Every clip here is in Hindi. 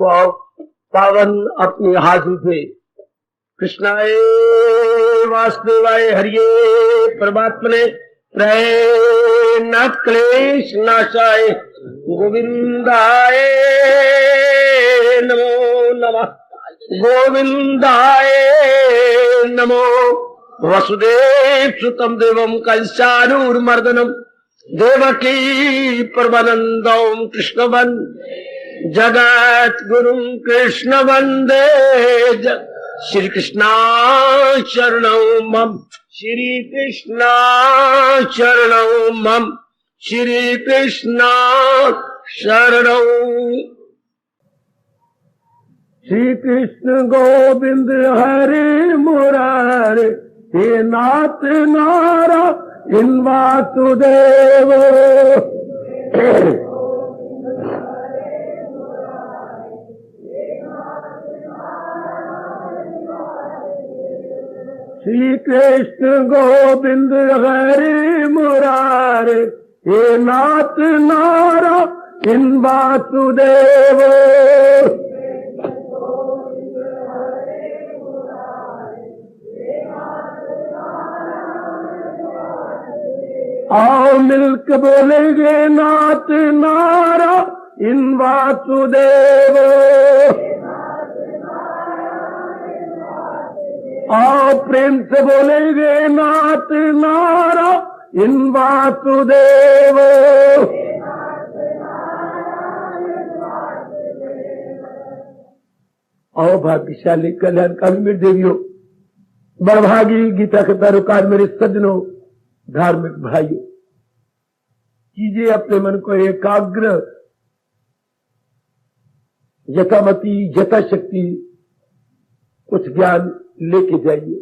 पावन अपनी हाथों से कृष्णाय वासुदेवाय हरिये परमात्मने प्रयनाथ क्लेश नाशाय गोविंदाय नमो नमः गोविंदाय नमो वसुदेव सुतम देवम कंसानूरमर्दनम देवकी परमानंदम कृष्ण जगत गुरु कृष्ण वंदे श्री कृष्णा शरणौ मम श्री कृष्णा शरणौ मम श्री कृष्णा शरणौ। श्री कृष्ण गोविंद हरे मुरारे हे नाथ नारायण वासुदेव। श्री कृष्ण गोविंद हरे मुरारे हे नाथ नारायण वासुदेव। आओ मिलकर बोलेंगे नाथ नारायण वासुदेव। आओ प्रेम से बोलेंगे नाथ नारायण वासुदेव। आओ भाग्यशाली कल्याणकारी मेरी देवियों, बड़भागी गीता के पैरोकार मेरे सज्जनों, धार्मिक भाइयों, कीजिए अपने मन को एकाग्र, यथामति यथाशक्ति कुछ ज्ञान लेके जाइए।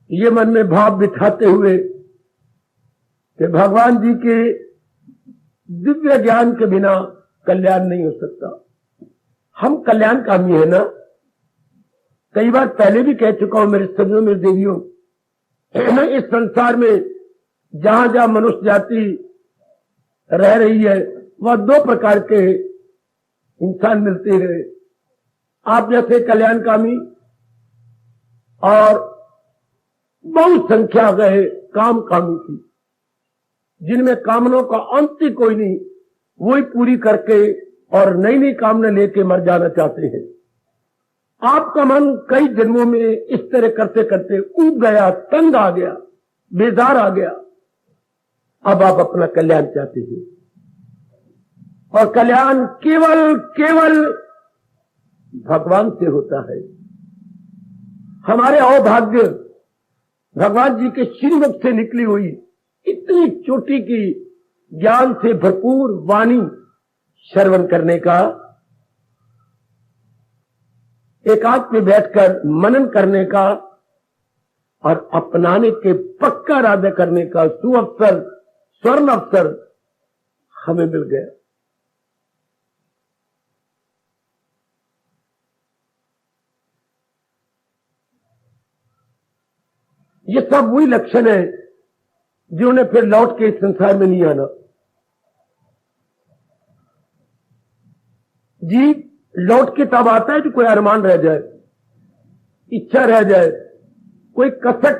ये मन में भाव बिठाते हुए कि भगवान जी के दिव्य ज्ञान के बिना कल्याण नहीं हो सकता। हम कल्याणकामी है ना। कई बार पहले भी कह चुका हूं मेरे सज्जनों मेरे देवियों, इस संसार में जहां जहां मनुष्य जाति रह रही है वह दो प्रकार के इंसान मिलते हैं। आप जैसे कल्याणकामी और बहुत संख्या गए कामकामी की, जिनमें कामनों का अंत ही कोई नहीं, वही पूरी करके और नई नई कामना लेके मर जाना चाहते हैं। आपका मन कई जन्मों में इस तरह करते करते ऊब गया, तंग आ गया, बेजार आ गया। अब आप अपना कल्याण चाहते हैं और कल्याण केवल भगवान से होता है। हमारे अहोभाग्य भगवान जी के श्रीमुख से निकली हुई इतनी चोटी की ज्ञान से भरपूर वाणी श्रवण करने का, एकांत में बैठकर मनन करने का और अपनाने के पक्का इरादा करने का सुअवसर, स्वर्ण अवसर हमें मिल गया। ये सब वही लक्षण है जिन्होंने फिर लौट के इस संसार में नहीं आना। जी लौट के तब आता है कि कोई अरमान रह जाए, इच्छा रह जाए, कोई कसक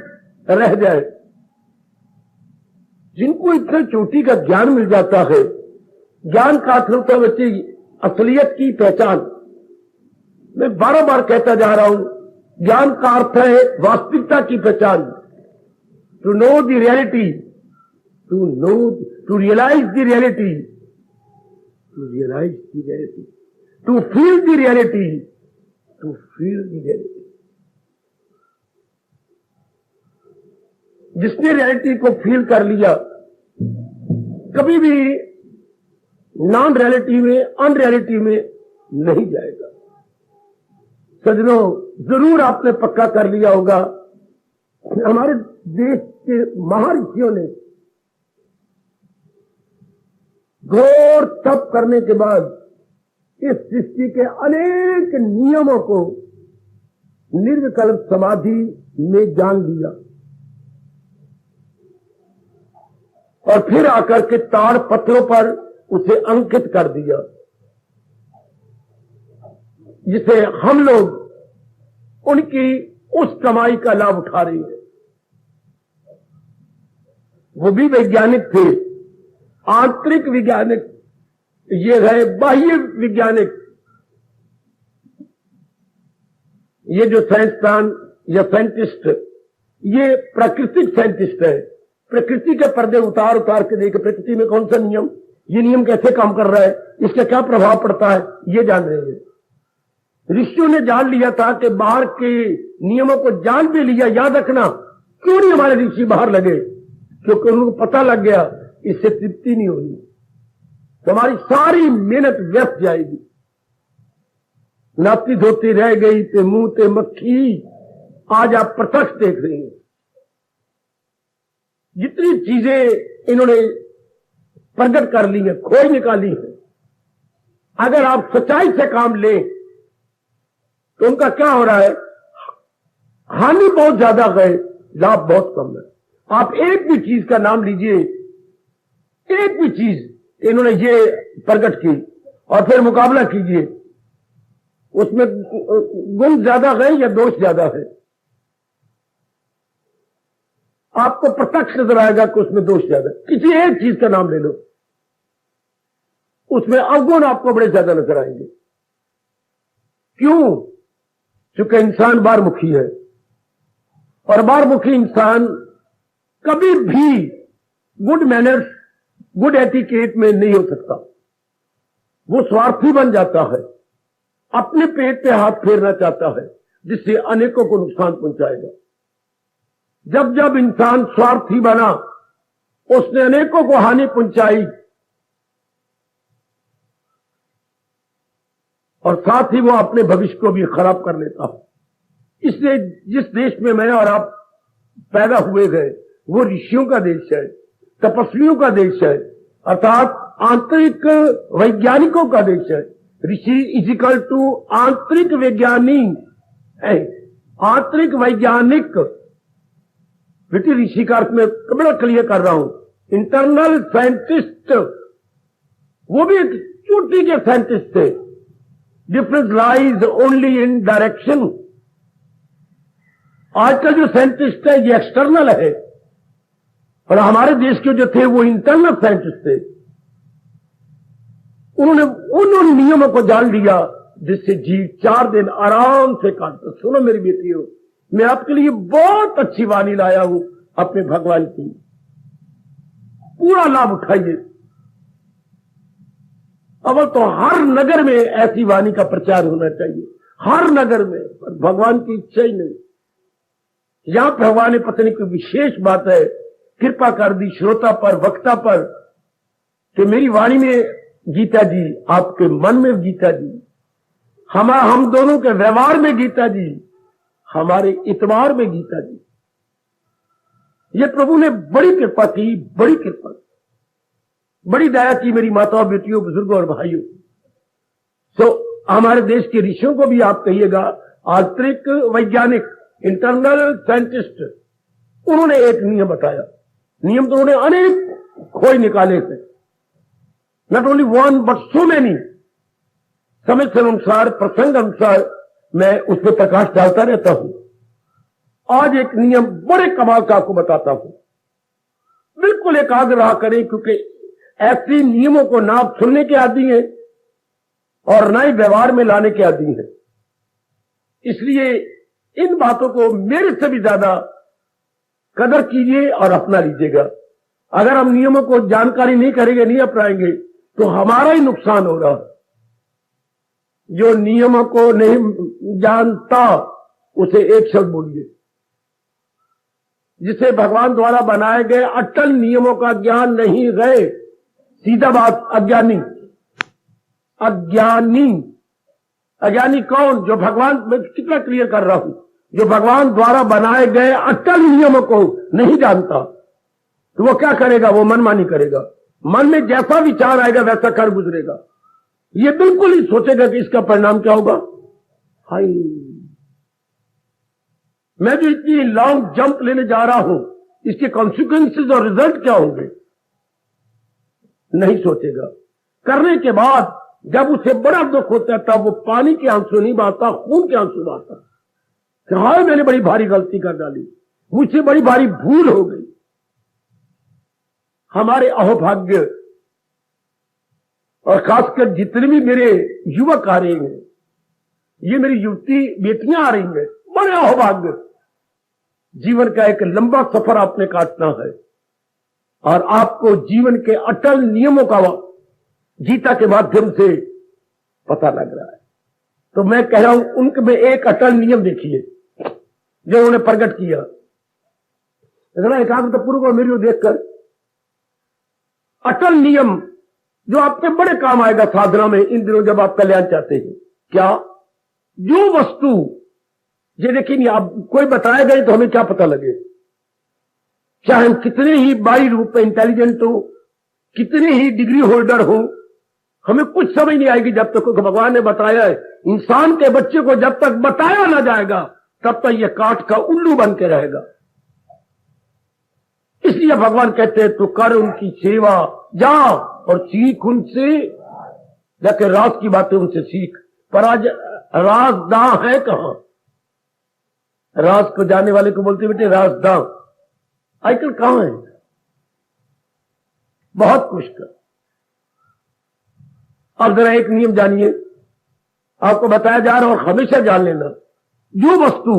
रह जाए। जिनको इतना चोटी का ज्ञान मिल जाता है, ज्ञान का अर्थ होता है बच्चे असलियत की पहचान। मैं बार बार कहता जा रहा हूं, ज्ञान का अर्थ है वास्तविकता की पहचान। To know the reality, to realise the reality, to feel the reality, to feel the reality. जिसने रियलिटी को फील कर लिया, कभी भी नॉन रियलिटी में, अनरियलिटी में नहीं जाएगा। सज्जनों, जरूर आपने पक्का कर लिया होगा, हमारे देश के महर्षियों ने घोर तप करने के बाद इस सृष्टि के अनेक नियमों को निर्विकल्प समाधि में जान लिया और फिर आकर के ताड़ पत्रों पर उसे अंकित कर दिया। जिसे हम लोग उनकी उस कमाई का लाभ उठा रहे हैं। वो भी वैज्ञानिक थे, आंतरिक वैज्ञानिक, ये है बाह्य वैज्ञानिक। ये जो साइंसदान या साइंटिस्ट, ये प्राकृतिक साइंटिस्ट है। प्रकृति के पर्दे उतार उतार के देखे प्रकृति में कौन सा नियम, ये नियम कैसे काम कर रहा है, इसका क्या प्रभाव पड़ता है, ये जान रहे हैं। ऋषियों ने जान लिया था कि बाहर के नियमों को जान भी लिया। याद रखना, क्यों नहीं हमारे ऋषि बाहर लगे? क्योंकि उनको पता लग गया इससे तृप्ति नहीं होनी, तो हमारी सारी मेहनत व्यर्थ जाएगी। नाती धोती रह गई ते मुंह ते मक्खी, आज आप प्रत्यक्ष देख रहे हैं। जितनी चीजें इन्होंने प्रकट कर ली है, खोज निकाली है, अगर आप सच्चाई से काम लें तो उनका क्या हो रहा है, हानि बहुत ज्यादा है, लाभ बहुत कम है। आप एक भी चीज का नाम लीजिए, एक भी चीज इन्होंने ये प्रकट की और फिर मुकाबला कीजिए, उसमें गुण ज्यादा है या दोष ज्यादा है? आपको प्रत्यक्ष नजर आएगा कि उसमें दोष ज्यादा। किसी एक चीज का नाम ले लो, उसमें अवगुण आपको बड़े ज्यादा नजर आएंगे। क्यों? क्योंकि इंसान बारमुखी है, और बारमुखी इंसान कभी भी गुड मैनर्स, गुड एटिकेट में नहीं हो सकता। वो स्वार्थी बन जाता है, अपने पेट पे हाथ फेरना चाहता है, जिससे अनेकों को नुकसान पहुंचाएगा। जब जब इंसान स्वार्थी बना, उसने अनेकों को हानि पहुंचाई, और साथ ही वो अपने भविष्य को भी खराब कर लेता है। इसलिए जिस देश में मैं और आप पैदा हुए गए, वो ऋषियों का देश है, तपस्वियों का देश है, अर्थात आंतरिक वैज्ञानिकों का देश है। ऋषि इज इक्वल टू आंतरिक वैज्ञानिक, आंतरिक वैज्ञानिक। बेटी ऋषि का अर्थ में बड़ा क्लियर कर रहा हूं, इंटरनल साइंटिस्ट, वो भी एक चोटी के साइंटिस्ट थे। Difference lies only in direction. आजकल जो साइंटिस्ट है ये एक्सटर्नल है, और हमारे देश के जो थे वो इंटरनल साइंटिस्ट थे। उन्होंने उन नियमों को जान लिया जिससे जीव 4 दिन आराम से काटता। सुनो मेरी बेटियों, मैं आपके लिए बहुत अच्छी वाणी लाया हूं अपने भगवान की, पूरा लाभ उठाइए। अवल तो हर नगर में ऐसी वाणी का प्रचार होना चाहिए, हर नगर में। पर भगवान की इच्छा ही नहीं। यहां भगवान ने पत्नी की विशेष बात है, कृपा कर दी श्रोता पर, वक्ता पर, कि मेरी वाणी में गीता जी, आपके मन में गीता जी, हम दोनों के व्यवहार में गीता जी, हमारे इतवार में गीता जी। ये प्रभु ने बड़ी कृपा की, बड़ी कृपा की, बड़ी दया की मेरी माताओं, बेटियों, बुजुर्गों और भाइयों। हमारे देश के ऋषियों को भी आप कहिएगा, आंतरिक वैज्ञानिक, इंटरनल साइंटिस्ट, उन्होंने एक नियम बताया। नियम तो उन्होंने अनेक खोज निकाले थे, not only one but so many. समय के अनुसार, प्रसंग अनुसार मैं उस पर प्रकाश डालता रहता हूं। आज एक नियम बड़े कमाल का आपको बताता हूं। बिल्कुल एकाग्र रहा करें, क्योंकि ऐसे नियमों को ना आप सुनने के आदी हैं और ना ही व्यवहार में लाने के आदी हैं। इसलिए इन बातों को मेरे से भी ज्यादा कदर कीजिए और अपना लीजिएगा। अगर हम नियमों को जानकारी नहीं करेंगे, नहीं अपनाएंगे, तो हमारा ही नुकसान हो रहा है। जो नियमों को नहीं जानता उसे एक शब्द बोलिए। जिसे भगवान द्वारा बनाए गए अटल नियमों का ज्ञान नहीं है, सीधा बात, अज्ञानी। अज्ञानी, अज्ञानी कौन? जो भगवान, मैं कितना क्लियर कर रहा हूं, जो भगवान द्वारा बनाए गए अटल नियमों को नहीं जानता, तो वो क्या करेगा? वो मनमानी करेगा। मन में जैसा विचार आएगा वैसा कर गुजरेगा। ये बिल्कुल ही सोचेगा कि इसका परिणाम क्या होगा। हाय, मैं जो इतनी लॉन्ग जंप लेने जा रहा हूं, इसके कॉन्सिक्वेंसेस और रिजल्ट क्या होंगे, नहीं सोचेगा। करने के बाद जब उसे बड़ा दुख होता है तब वो पानी के आंसू नहीं बहाता, खून के आंसू बहाता कि हाय मैंने बड़ी भारी गलती कर डाली, मुझसे बड़ी भारी भूल हो गई। हमारे अहोभाग्य और खासकर जितने भी मेरे युवक आ रहे हैं, ये मेरी युवती बेटियां आ रही हैं, बड़े अहोभाग्य। जीवन का एक लंबा सफर आपने काटना है और आपको जीवन के अटल नियमों का गीता के माध्यम से पता लग रहा है। तो मैं कह रहा हूं उनके में एक अटल नियम देखिए जो उन्होंने प्रकट किया। जरा एकाग्रता पूर्वक मेरी ओर देखकर, अटल नियम जो आपके बड़े काम आएगा साधना में इन दिनों जब आप कल्याण चाहते हैं। क्या? जो वस्तु ये देखिए, आप कोई बताया गए तो हमें क्या पता लगे, चाहे हम कितने ही बाई रूप में इंटेलिजेंट हो, कितने ही डिग्री होल्डर हो, हमें कुछ समझ नहीं आएगी जब तक भगवान ने बताया है। इंसान के बच्चे को जब तक बताया ना जाएगा तब तक यह काठ का उल्लू बन के रहेगा। इसलिए भगवान कहते हैं तू कर उनकी सेवा, जा और सीख उनसे, जाके राज की बातें उनसे सीख। पर आज राजदां है कहां? राज को जाने वाले को बोलते बेटे राजदां, आजकल कहां है? बहुत मुश्किल। अब जरा एक नियम जानिए, आपको बताया जा रहा है और हमेशा जान लेना, जो वस्तु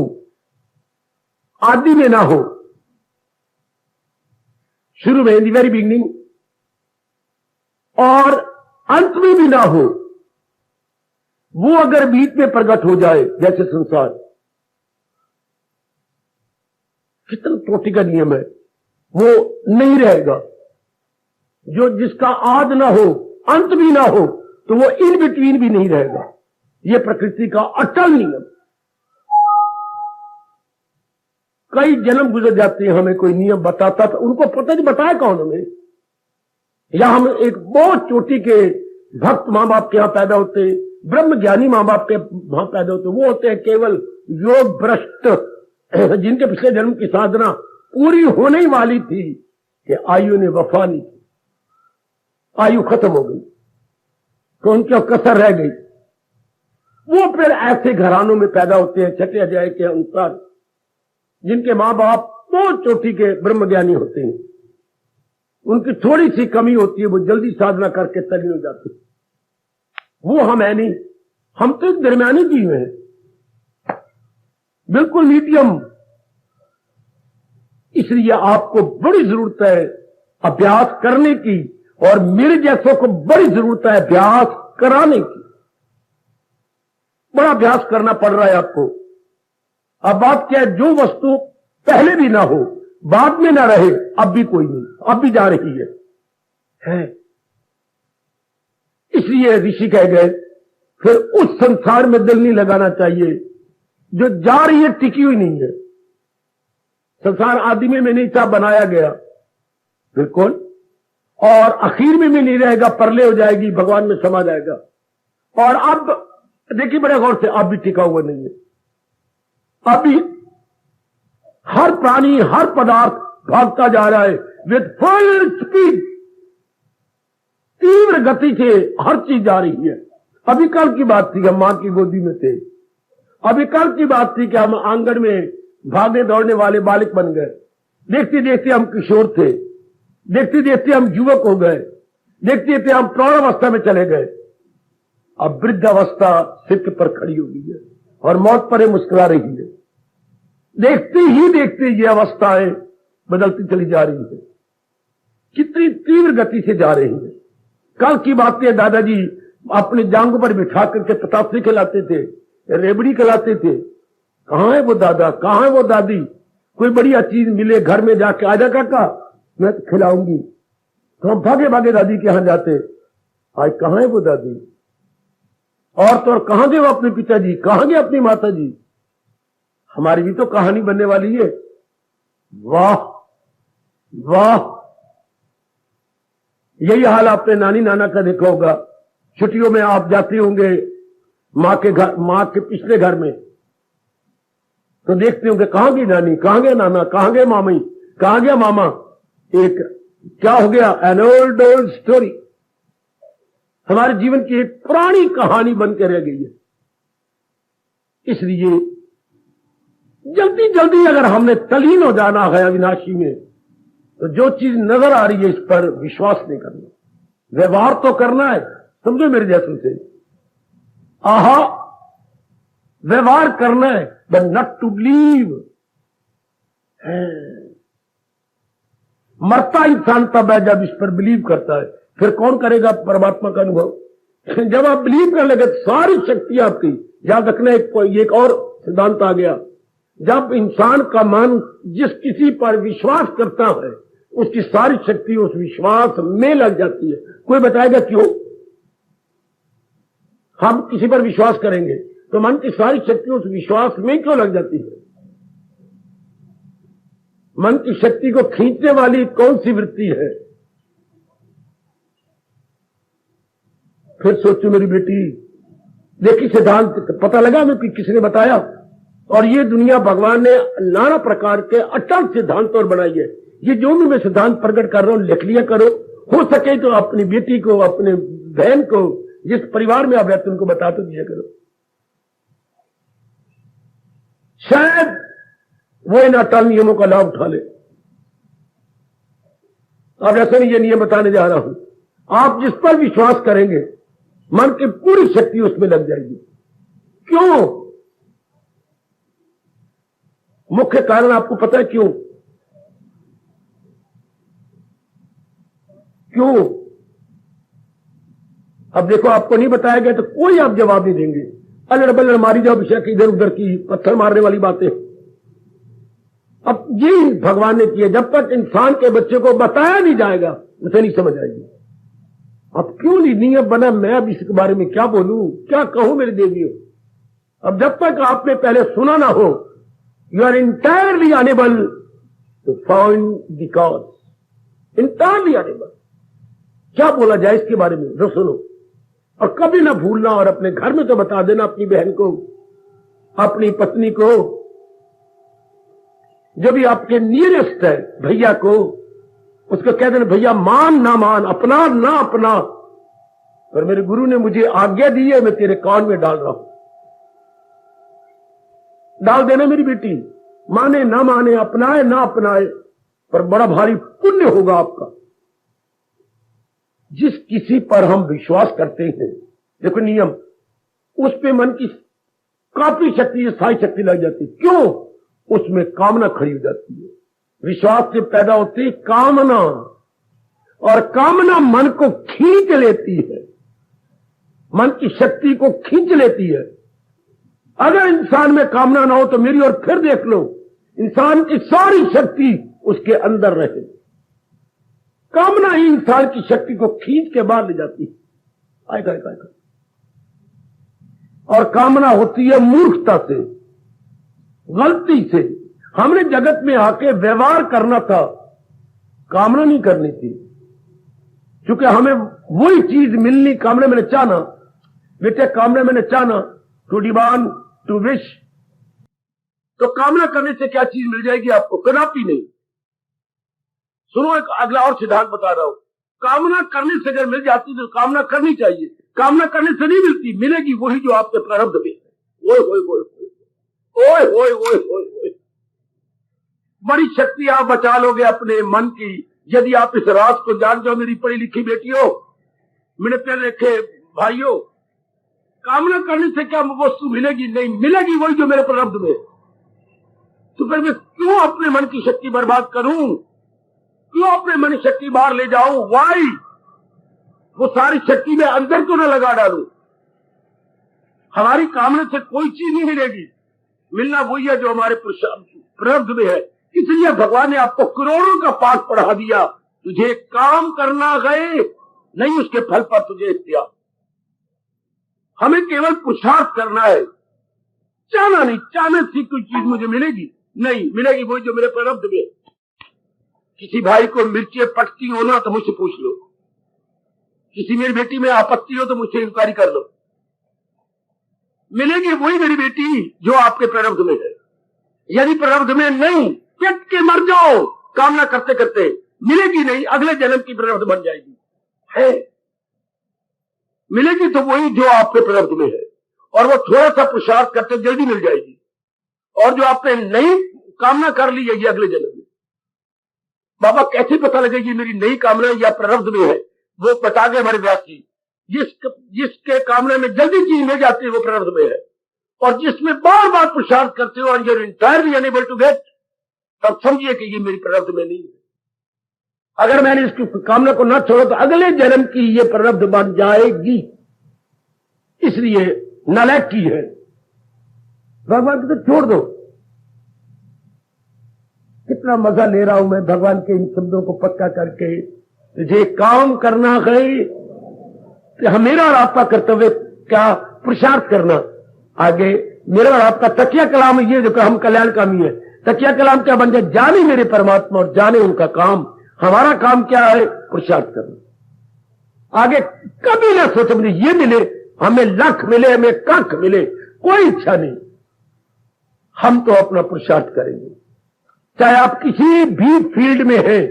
आदि में ना हो, शुरू में इन दी वेरी बिगिनिंग, और अंत में भी ना हो, वो अगर बीच में प्रकट हो जाए, जैसे संसार, कितना टोटी का नियम है, वो नहीं रहेगा। जो जिसका आद ना हो, अंत भी ना हो, तो वो इन बिटवीन भी नहीं रहेगा। ये प्रकृति का अटल नियम। कई जन्म गुजर जाते हैं, हमें कोई नियम बताता था, उनको पता नहीं बताया कौन हमें। या हम एक बहुत चोटी के भक्त मां बाप के यहां पैदा होते, ब्रह्म ज्ञानी मां बाप के वहां पैदा होते, वो होते हैं केवल योग भ्रष्ट, जिनके पिछले जन्म की साधना पूरी होने ही वाली थी कि आयु ने वफा नहीं की, आयु खत्म हो गई तो उनकी कसर रह गई। वो फिर ऐसे घरानों में पैदा होते हैं छठे अध्याय के अनुसार, जिनके मां बाप बहुत चोटी के ब्रह्म ज्ञानी होते हैं, उनकी थोड़ी सी कमी होती है, वो जल्दी साधना करके तल्लीन हो जाते हैं। वो हम है नहीं, हम तो एक दरमियानी जीव हैं, बिल्कुल मीडियम। इसलिए आपको बड़ी जरूरत है अभ्यास करने की, और मेरे जैसों को बड़ी जरूरत है अभ्यास कराने की। बड़ा अभ्यास करना पड़ रहा है आपको। अब बात क्या है, जो वस्तु पहले भी ना हो, बाद में ना रहे, अब भी कोई नहीं, अब भी जा रही है। इसलिए ऋषि कह गए फिर उस संसार में दिल नहीं लगाना चाहिए जो जा रही है, टिकी हुई नहीं है। संसार आदमी में नहीं था, बनाया गया बिल्कुल, और आखिर में भी नहीं रहेगा, परले हो जाएगी, भगवान में समा जाएगा। और अब देखिए बड़े गौर से, अब भी टिका हुआ नहीं है। अभी हर प्राणी, हर पदार्थ भागता जा रहा है विद फुल स्पीड, तीव्र गति से हर चीज जा रही है। अभी कल की बात थी, हम मां की गोदी में थे। अभी कल की बात थी कि हम आंगन में भागने दौड़ने वाले बालक बन गए। देखते देखते हम किशोर थे, देखते देखते हम युवक हो गए, देखते देखते हम प्रौढ़ावस्था में चले गए। अब वृद्धावस्था सिर पर खड़ी हो गई है और मौत पर मुस्कुरा रही है। देखते ही देखते ये अवस्थाएं बदलती चली जा रही है, कितनी तीव्र गति से जा रही है। कल की बात है, दादाजी अपने जांघों पर बिठा करके पतासे खिलाते थे, रेबड़ी खिलाते थे। कहां है वो दादा, कहां है वो दादी? कोई बढ़िया चीज मिले घर में जाके, आजा काका मैं तो खिलाऊंगी, तो हम भागे भागे दादी के यहां जाते। आज कहां है वो दादी? और तो और कहां गए वो अपने पिताजी, कहां गए अपनी माता जी? हमारी भी तो कहानी बनने वाली है। वाह वाह, यही हाल आपने नानी नाना का देखा होगा। छुट्टियों में आप जाते होंगे मां के घर, मां के पिछले घर में, तो देखते होंगे कहां गई नानी, कहां गया नाना, कहां गए मामी, कहां गया मामा। एक क्या हो गया, एन ओल्ड स्टोरी। हमारे जीवन की एक पुरानी कहानी बन के रह गई है। इसलिए जल्दी जल्दी अगर हमने तल्लीन हो जाना है अविनाशी में, तो जो चीज नजर आ रही है इस पर विश्वास नहीं करना, व्यवहार तो करना है। समझो मेरे जैसे से, आहा, व्यवहार करना है, बट नॉट टू बिलीव। मरता इंसान तब है जब इस पर बिलीव करता है। फिर कौन करेगा परमात्मा का अनुभव? जब आप बिलीव कर लेंगे सारी शक्ति आपकी। याद रखना, एक और सिद्धांत आ गया, जब इंसान का मन जिस किसी पर विश्वास करता है उसकी सारी शक्ति उस विश्वास में लग जाती है। कोई बताएगा क्यों? हम किसी पर विश्वास करेंगे तो मन की सारी शक्ति उस विश्वास में क्यों लग जाती है? मन की शक्ति को खींचने वाली कौन सी वृत्ति है? फिर सोचो मेरी बेटी, देखिए सिद्धांत पता लगा हमें कि किसने बताया। और ये दुनिया भगवान ने नाना प्रकार के अटल सिद्धांत और बनाई है। ये जो भी मैं सिद्धांत प्रकट कर रहा हूं लिख लिया करो। हो सके तो अपनी बेटी को, अपने बहन को, जिस परिवार में आप रहते उनको बता तो दिया करो। शायद वो इन अटल नियमों का लाभ उठा ले। अब ऐसे नहीं, ये नियम बताने जा रहा हूं। आप जिस पर विश्वास करेंगे मन की पूरी शक्ति उसमें लग जाएगी। क्यों? मुख्य कारण आपको पता है क्यों? क्यों? अब देखो, आपको नहीं बताया गया तो कोई आप जवाब नहीं देंगे। अलड़ बलड़ मारी जाओ विषय की, इधर उधर की पत्थर मारने वाली बातें। अब ये भगवान ने किया, जब तक इंसान के बच्चे को बताया नहीं जाएगा उसे नहीं समझ आएगी। अब क्यों नहीं नियम बना? मैं अब इसके बारे में क्या बोलूं, क्या कहूं मेरे देवियों? अब जब तक आपने पहले सुना ना हो, you are entirely unable to find the cause. Entirely unable. क्या बोला जाए इसके बारे में? जो सुनो, और कभी ना भूलना, और अपने घर में तो बता देना, अपनी बहन को, अपनी पत्नी को, जो भी आपके नियरेस्ट है, भैया को, उसको कह देना, भैया मान ना मान, अपना ना अपना, पर मेरे गुरु ने मुझे आज्ञा दी है, मैं तेरे कान में डाल रहा हूं। डाल देना मेरी बेटी, माने ना माने, अपनाए ना अपनाए, पर बड़ा भारी पुण्य होगा आपका। जिस किसी पर हम विश्वास करते हैं, देखो नियम, उस पे मन की काफी शक्ति, सारी शक्ति लग जाती है। क्यों? उसमें कामना खड़ी हो जाती है। विश्वास से पैदा होती है कामना, और कामना मन को खींच लेती है, मन की शक्ति को खींच लेती है। अगर इंसान में कामना ना हो तो मेरी और फिर देख लो, इंसान की सारी शक्ति उसके अंदर रहे। कामना ही इंसान की शक्ति को खींच के बाहर ले जाती है। आएगा। और कामना होती है मूर्खता से, गलती से। हमने जगत में आके व्यवहार करना था, कामना नहीं करनी थी। क्योंकि हमें वही चीज मिलनी, कामना मैंने चाहना, बेटे कामना मैंने चाहना, टू डिमांड, टू विश। तो कामना करने से क्या चीज मिल जाएगी आपको? कदापि नहीं। सुनो, एक अगला और सिद्धांत बता रहा हूं। कामना करने से अगर मिल जाती तो कामना करनी चाहिए। कामना करने से नहीं मिलती, मिलेगी वही जो आपके प्रारब्ध में है। ओए होए होए ओए होए होए होए। बड़ी शक्ति आप बचा लोगे अपने मन की, यदि आप इस राज को जान जाओ। मेरी पढ़ी लिखी बेटियों, मेरे प्यारे रखे भाइयों, कामना करने से क्या वस्तु मिलेगी? नहीं मिलेगी वही जो मेरे प्रारब्ध में। तो फिर मैं क्यों अपने मन की शक्ति बर्बाद करूं? क्यों अपने मन की शक्ति बाहर ले जाऊं? वाई? वो सारी शक्ति में अंदर क्यों न लगा डालूं? हमारी कामना से कोई चीज नहीं मिलेगी, मिलना वही है जो हमारे प्रारब्ध में है। इसलिए भगवान ने आपको करोड़ों का पाठ पढ़ा दिया। तुझे काम करना गए, नहीं उसके फल पर तुझे इख्तियार। हमें केवल पुरुषार्थ करना है, चाहना नहीं। चाहने से कोई चीज मुझे मिलेगी नहीं, मिलेगी वही जो मेरे प्रारब्ध में। किसी भाई को मिर्चें पटती हो ना तो मुझसे पूछ लो, किसी मेरी बेटी में आपत्ति हो तो मुझसे इंक्वायरी कर लो, मिलेगी वही मेरी बेटी जो आपके प्रारब्ध में है। यदि प्रारब्ध में नहीं, कट के मर जाओ कामना करते करते, मिलेगी नहीं, अगले जन्म की प्रारब्ध बन जाएगी। है मिलेगी तो वही जो आपके प्रारब्ध में है, और वो थोड़ा सा पुरुषार्थ करते जल्दी मिल जाएगी। और जो आपने नई कामना कर ली है ये अगले जन्म में, बाबा कैसे पता लगेगी मेरी नई कामना या प्रारब्ध में है? वो बता गए हमारे व्यास जी, जिसके कामना में जल्दी चीज मिल जाती है वो प्रारब्ध में है, और जिसमें बार बार पुरुषार्थ करते हो और you're entirely unable to get, तब समझिए कि ये मेरी प्रारब्ध में नहीं है। अगर मैंने इसकी कामना को न छोड़ो तो अगले जन्म की ये प्रारब्ध बन जाएगी, इसलिए नालायक की है। भगवान को तो छोड़ दो। कितना मजा ले रहा हूं मैं भगवान के इन शब्दों को पक्का करके। तुझे काम करना है कि मेरा और आपका कर्तव्य क्या? पुरुषार्थ करना। आगे मेरा और आपका तकिया कलाम ये जो हम कल्याणकामी है, तकिया कलाम क्या बन जाए? जाने मेरे परमात्मा और जाने उनका काम। हमारा काम क्या है? पुरुषार्थ करना। आगे कभी ना सोचो मुझे ये मिले, हमें लाख मिले, हमें कख मिले, कोई इच्छा नहीं। हम तो अपना पुरुषार्थ करेंगे। चाहे आप किसी भी फील्ड में हैं,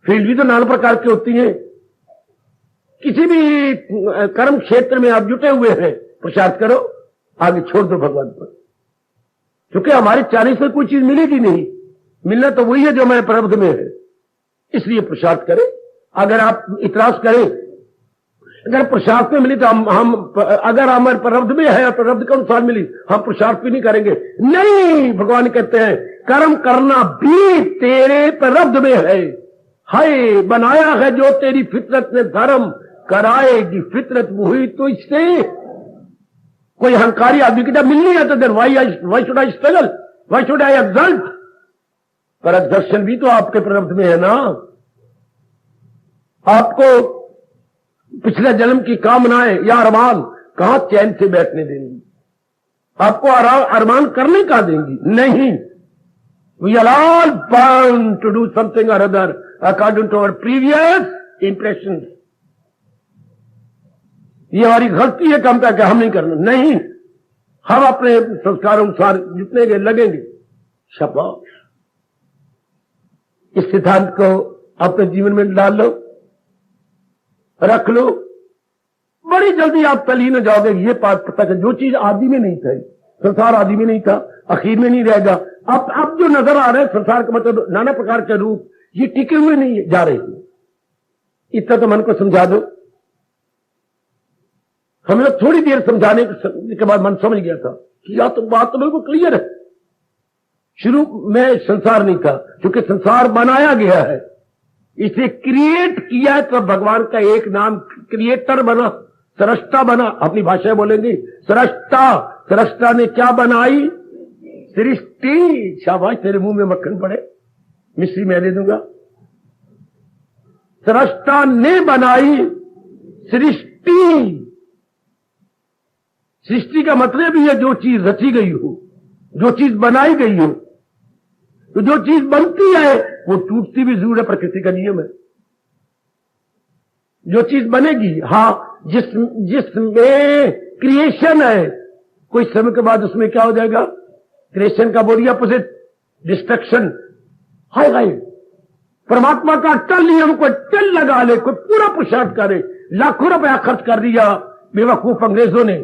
फील्ड भी तो नाना प्रकार की होती है, किसी भी कर्म क्षेत्र में आप जुटे हुए हैं, पुरुषार्थ करो, आगे छोड़ दो भगवान पर। क्योंकि हमारे चालीस में कोई चीज मिलेगी नहीं, मिलना तो वही है जो हमारे प्रारब्ध में है, इसलिए पुरुषार्थ करें। अगर आप इतराज करें, अगर पुरुषार्थ में मिली तो हम अगर हमारे प्रारब्ध में है और प्रारब्ध के अनुसार मिली, हम पुरुषार्थ भी नहीं करेंगे। नहीं, भगवान कहते हैं कर्म करना भी तेरे प्रारब्ध में है। हाय बनाया है जो तेरी फितरत ने धर्म, कराएगी फितरत वही तो इससे। कोई अहंकारी आदमी की जब मिल नहीं आता, then why should I struggle, why should I exalt? पर एक्सर्शन भी तो आपके प्रारब्ध में है ना। आपको पिछले जन्म की कामनाएं या अरमान कहां चैन से बैठने देंगी? आपको अरमान करने का देंगी? नहीं। We are all bound to do something or other according to our previous impression. ये हमारी गलती है कम क्या हम नहीं करना। नहीं, हम अपने संस्कार अनुसार जितने के लगेंगे। शाबाश, इस सिद्धांत को अपने जीवन में डाल लो, रख लो, बड़ी जल्दी आप तल्लीन हो जाओगे। ये बात पता है, जो चीज आदि में नहीं थी, संसार आदि में नहीं था, आखिर में नहीं रहेगा। अब जो नजर आ रहे हैं संसार का मतलब नाना प्रकार के रूप, ये टिके हुए नहीं जा रहे हैं। इतना तो मन को समझा दो। हमें थोड़ी देर समझाने के बाद मन समझ गया था कि या तो बात तो बिल्कुल क्लियर है। शुरू में संसार नहीं था, क्योंकि संसार बनाया गया है, इसे क्रिएट किया है। तो भगवान का एक नाम क्रिएटर बना, सृष्टा बना। अपनी भाषा में बोलेंगे सृष्टा। सृष्टा ने क्या बनाई? सृष्टि। शाबाश, तेरे मुंह में मक्खन पड़े, मिश्री मैं दे दूंगा। सृष्टा ने बनाई सृष्टि। सृष्टि का मतलब ही है जो चीज रची गई हो, जो चीज बनाई गई हो। तो जो चीज बनती है वो टूटती भी जरूर है, प्रकृति का नियम है। जो चीज बनेगी, हाँ, जिसमें क्रिएशन है, कोई समय के बाद उसमें क्या हो जाएगा? क्रिएशन का बोलिए अपोजिट, डिस्ट्रक्शन। हाय हाय, परमात्मा का अटल नियम को अटल लगा ले, कोई पूरा पुरुषार्थ करे, लाखों रुपया खर्च कर दिया बेवकूफ अंग्रेजों ने,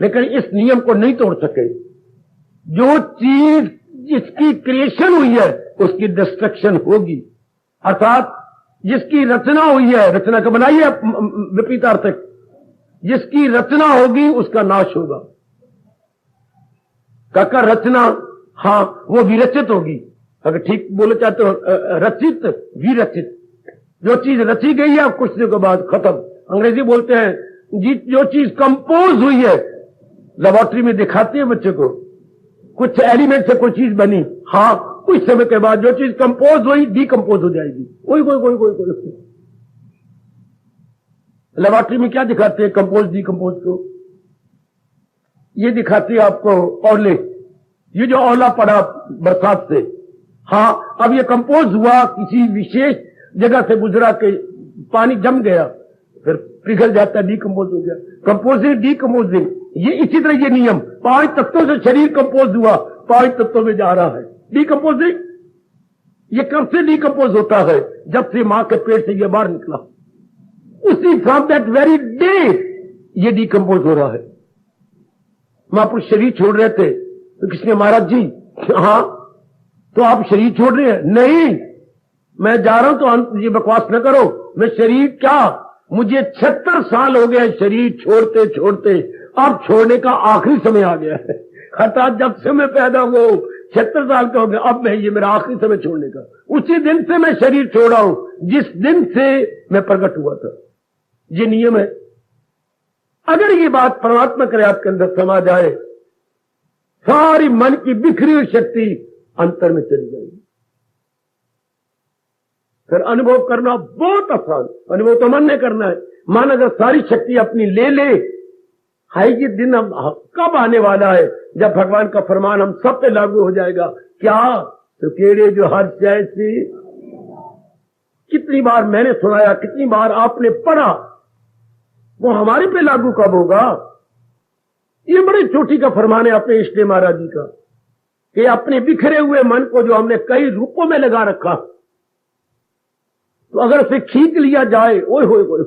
लेकिन इस नियम को नहीं तोड़ सके। जो चीज जिसकी क्रिएशन हुई है उसकी डिस्ट्रक्शन होगी, अर्थात जिसकी रचना हुई है, रचना का बनाई है विपरीत अर्थक, जिसकी रचना होगी उसका नाश होगा। काका रचना, हाँ, वो विरचित होगी। अगर ठीक बोले चाहते हो, रचित विरचित। जो चीज रची गई है कुछ दिनों के बाद खत्म। अंग्रेजी बोलते हैं जो चीज कंपोज हुई है, लेबोरेटरी में दिखाते हैं बच्चे को, कुछ एलिमेंट से कोई चीज बनी, हाँ, कुछ समय के बाद जो चीज कंपोज हुई डिकंपोज हो जाएगी। कोई लेबोरेटरी में क्या दिखाते हैं कंपोज डिकंपोज को? ये दिखाती है आपको औले, ये जो औला पड़ा बरसात से, हाँ, अब ये कंपोज हुआ, किसी विशेष जगह से गुजरा के पानी जम गया, फिर पिघल जाता है, डिकंपोज हो गया। कंपोजिंग डिकंपोजिंग, ये इसी तरह ये नियम, 5 तत्वों से शरीर कंपोज हुआ, 5 तत्वों में जा रहा है। डिकंपोजिंग, ये कब से डिकंपोज होता है? जब से मां के पेट से ये बाहर निकला। उसी फ्रॉम दैट वेरी डे ये डिकम्पोज हो रहा है। महापुरुष शरीर छोड़ रहे थे तो किसने, महाराज जी, हाँ तो आप शरीर छोड़ रहे हैं? नहीं, मैं जा रहा हूं तो ये बकवास न करो, मैं शरीर क्या, मुझे 76 साल हो गए शरीर छोड़ते छोड़ते, अब छोड़ने का आखिरी समय आ गया है। अर्थात जब से मैं पैदा हुआ 76 साल का हो गया, अब मैं ये मेरा आखिरी समय छोड़ने का, उसी दिन से मैं शरीर छोड़ा हूं जिस दिन से मैं प्रकट हुआ था। ये नियम है। अगर ये बात परमात्मा करे आपके अंदर समा जाए, सारी मन की बिखरी हुई शक्ति अंतर में चली जाएगी। फिर अनुभव करना बहुत आसान, अनुभव तो मन ने करना है। मन अगर सारी शक्ति अपनी ले ले, है ये दिन अब कब आने वाला है जब भगवान का फरमान हम सब पे लागू हो जाएगा। क्या तो केड़े जो हर जैसी, कितनी बार मैंने सुनाया, कितनी बार आपने पढ़ा, वो हमारे पे लागू कब होगा। ये बड़ी चोटी का फरमान है अपने इष्ट महाराज जी का, कि अपने बिखरे हुए मन को जो हमने कई रूपों में लगा रखा, तो अगर उसे खींच लिया जाए, ओए होए होए,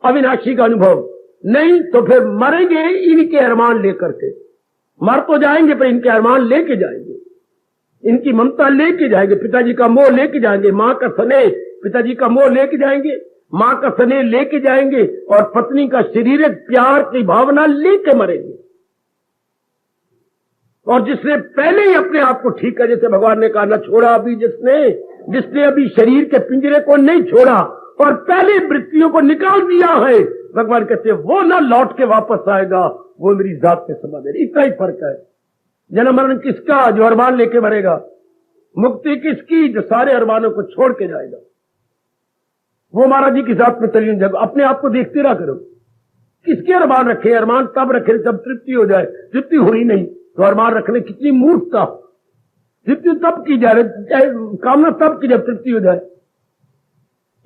अविनाशी का अनुभव नहीं तो फिर मरेंगे इनके अरमान लेकर के। मर तो जाएंगे पर इनके अरमान लेके जाएंगे, इनकी ममता लेके जाएंगे, पिताजी का मोह लेके जाएंगे, मां का स्नेह पिताजी का मोह लेके जाएंगे, मां का स्नेह लेके जाएंगे, और पत्नी का शारीरिक प्यार की भावना लेके मरेंगे। और जिसने पहले ही अपने आप को ठीक है, जैसे भगवान ने कहा, न छोड़ा अभी जिसने अभी शरीर के पिंजरे को नहीं छोड़ा और पहले वृत्तियों को निकाल दिया है, भगवान कहते वो ना लौट के वापस आएगा, वो मेरी जात में समा दे। इतना ही फर्क है। जन्म मरण किसका, जो अरमान लेके मरेगा। मुक्ति किसकी, जो सारे अरमानों को छोड़ के जाएगा। वो महाराज जी की जात में तलीन जब अपने आप को देखते रहा करो, किसके अरमान रखे। अरमान तब रखे जब तृप्ति हो जाए, तृप्ति हुई नहीं तो अरमान रखने कितनी मूर्खता। तृप्ति तब की जाए, कामना तब की जब तृप्ति हो जाए।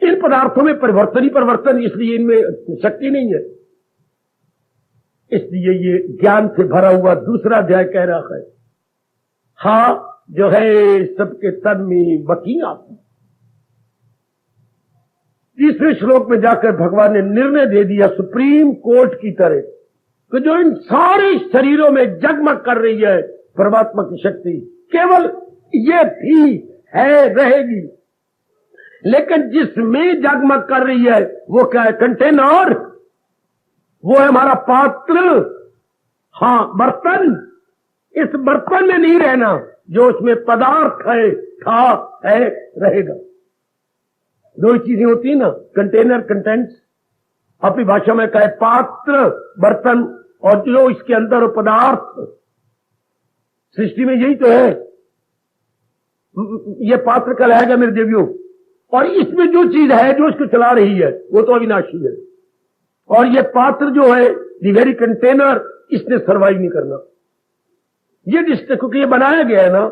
इन पदार्थों में परिवर्तन ही परिवर्तन, इसलिए इनमें शक्ति नहीं है। इसलिए ये ज्ञान से भरा हुआ दूसरा अध्याय कह रहा है, हाँ जो है सबके तन में बकी आप। तीसरे श्लोक में जाकर भगवान ने निर्णय दे दिया सुप्रीम कोर्ट की तरह, कि जो इन सारे शरीरों में जगमग कर रही है परमात्मा की शक्ति, केवल ये थी, है, रहेगी। लेकिन जिसमें जगमग कर रही है वो क्या है, कंटेनर, वो है हमारा पात्र, हाँ बर्तन। इस बर्तन में नहीं रहना, जो उसमें पदार्थ है, था, है, रहेगा। दो चीजें होती है ना, कंटेनर, कंटेंट्स। अपनी भाषा में कहे पात्र, बर्तन, और जो इसके अंदर हो पदार्थ। सृष्टि में यही तो है। ये पात्र कल है मेरे देवियों, और इसमें जो चीज है जो इसको चला रही है वो तो अविनाशी है। और ये पात्र जो है, द वेरी कंटेनर, इसने सर्वाइव नहीं करना। ये जिससे, क्योंकि ये बनाया गया है ना,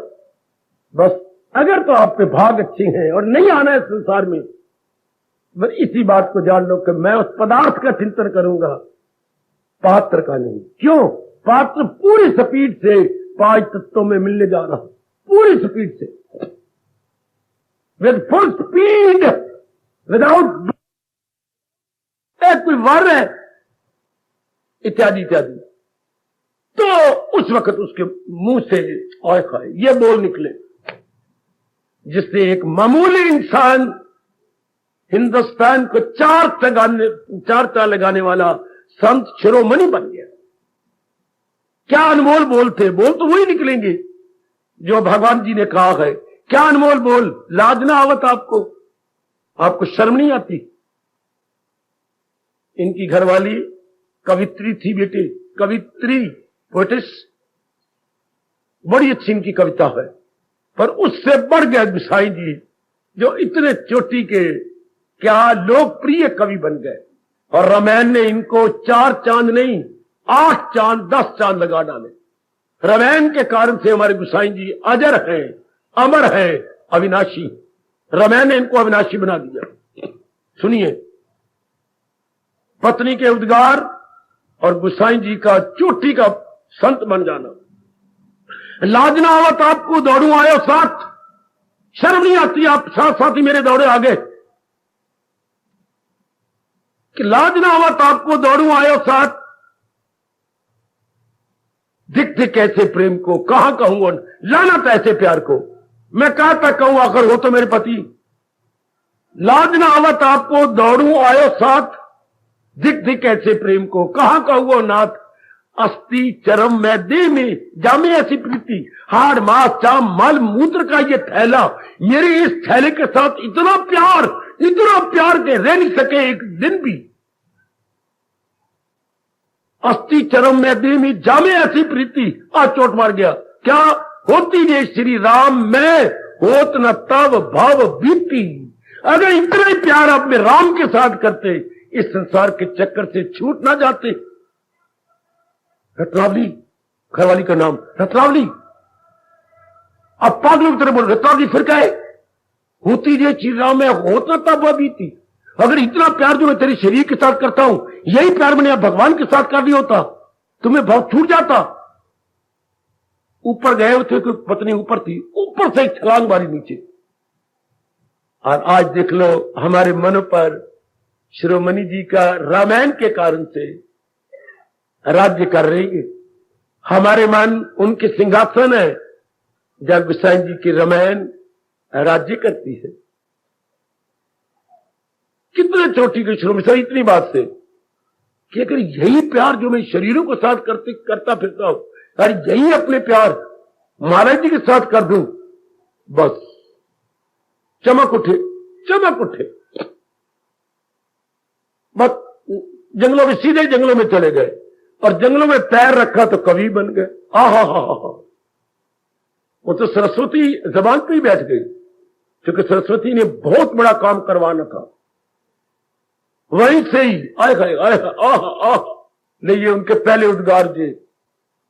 बस अगर तो आपके भाग अच्छे हैं और नहीं आना है संसार में, बस इसी बात को जान लो कि मैं उस पदार्थ का चिंतन करूंगा, पात्र का नहीं। क्यों? पात्र पूरी स्पीड से 5 तत्वों में मिलने जा रहा, पूरी स्पीड से, विद फुल स्पीड, विदाउट कोई वर है इत्यादि इत्यादि। तो उस वक्त उसके मुंह से और खाए ये बोल निकले, जिससे एक मामूली इंसान हिंदुस्तान को चार लगाने वाला संत शिरोमणि बन गया। क्या अनमोल बोल थे, बोल तो वही निकलेंगे जो भगवान जी ने कहा है। क्या अनमोल बोल, लाज ना आवत आपको शर्म नहीं आती। इनकी घरवाली कवित्री थी बेटे, कवित्री, पोएटिस, बड़ी अच्छी इनकी कविता है। पर उससे बढ़ गया गुसाई जी, जो इतने चोटी के क्या लोकप्रिय कवि बन गए। और रामायण ने इनको 4 चांद नहीं 8 चांद 10 चांद लगा डाले। रामायण के कारण से हमारे गुसाई जी अजर हैं, अमर हैं, अविनाशी। रामायण ने इनको अविनाशी बना दिया। सुनिए, पत्नी के उद्गार और गुसाई जी का चोटी का संत बन जाना। लाज ना आवत आपको, दौड़ू आयो साथ, शर्म नहीं आती आप साथ साथ ही मेरे दौड़े आगे। कि लाज ना आवत आपको दौड़ू आयो साथ, दिखते कैसे प्रेम को, कहां कहूं लानत ऐसे प्यार को, मैं कहां तक कहूं आखिर हो तो मेरे पति। लाज ना आवत आपको दौड़ू आयो साथ, दिखते कैसे प्रेम को, कहां कहूं नाथ। अस्थि चरम में देह में जामे ऐसी प्रीति, हाड़ मांस चाम मल मूत्र का ये थैला, मेरे इस थैले के साथ इतना प्यार के रह नहीं सके एक दिन भी। अस्थि चरम में देह में जामे ऐसी प्रीति, आज चोट मार गया। क्या होती ये श्री राम में होत न तब भाव बीती। अगर इतना ही प्यार आप में राम के साथ करते, इस संसार के चक्कर से छूट ना जाते। रत्नावली, घरवाली का नाम रत्नावली। अब पागलों की तरह बोल, रत्नावली फिर क्या है? होती ये श्री राम में होत न तब भाव बीती। अगर इतना प्यार जो मैं तेरे शरीर के साथ करता हूं, यही प्यार मैंने भगवान के साथ कर लिया होता, तुम्हें भाव छूट जाता। ऊपर गए थे, कोई पत्नी ऊपर थी, ऊपर से एक छलांग मारी नीचे। और आज देख लो हमारे मन पर शिरोमणि जी का रामायण के कारण से राज्य कर रही है। हमारे मन उनके सिंहासन है, जब गोसाई जी की रामायण राज्य करती है। कितने चोटी के शिरोमणि सर इतनी बात से कि अगर यही प्यार जो मैं शरीरों के साथ करता फिरता हूं, अरे यही अपने प्यार महाराज जी के साथ कर दूं, बस चमक उठे बस। जंगलों में, सीधे जंगलों में चले गए और जंगलों में पैर रखा तो कवि बन गए। हा, वो तो सरस्वती जबान पे ही बैठ गई, क्योंकि सरस्वती ने बहुत बड़ा काम करवाना था। वहीं से ही आए नहीं, उनके पहले उद्गार जी,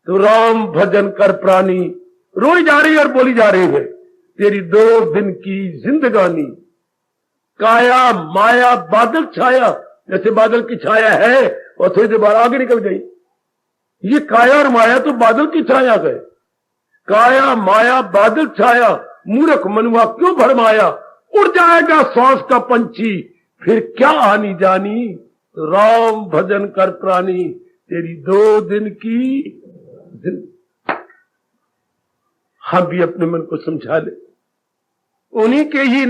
तो राम भजन कर प्राणी, रोई जा रही और बोली जा रही है, तेरी 2 दिन की जिंदगानी। काया माया बादल छाया, जैसे बादल की छाया है और थोड़ी देर बाद आगे निकल गई। ये काया और माया तो बादल की छाया है। काया माया बादल छाया, मूर्ख मनुआ क्यों भरमाया। उड़ जाएगा सांस का पंछी, फिर क्या आनी जानी। राम भजन कर प्राणी, तेरी 2 दिन की। हम भी अपने मन को समझा ले, उन्हीं के ही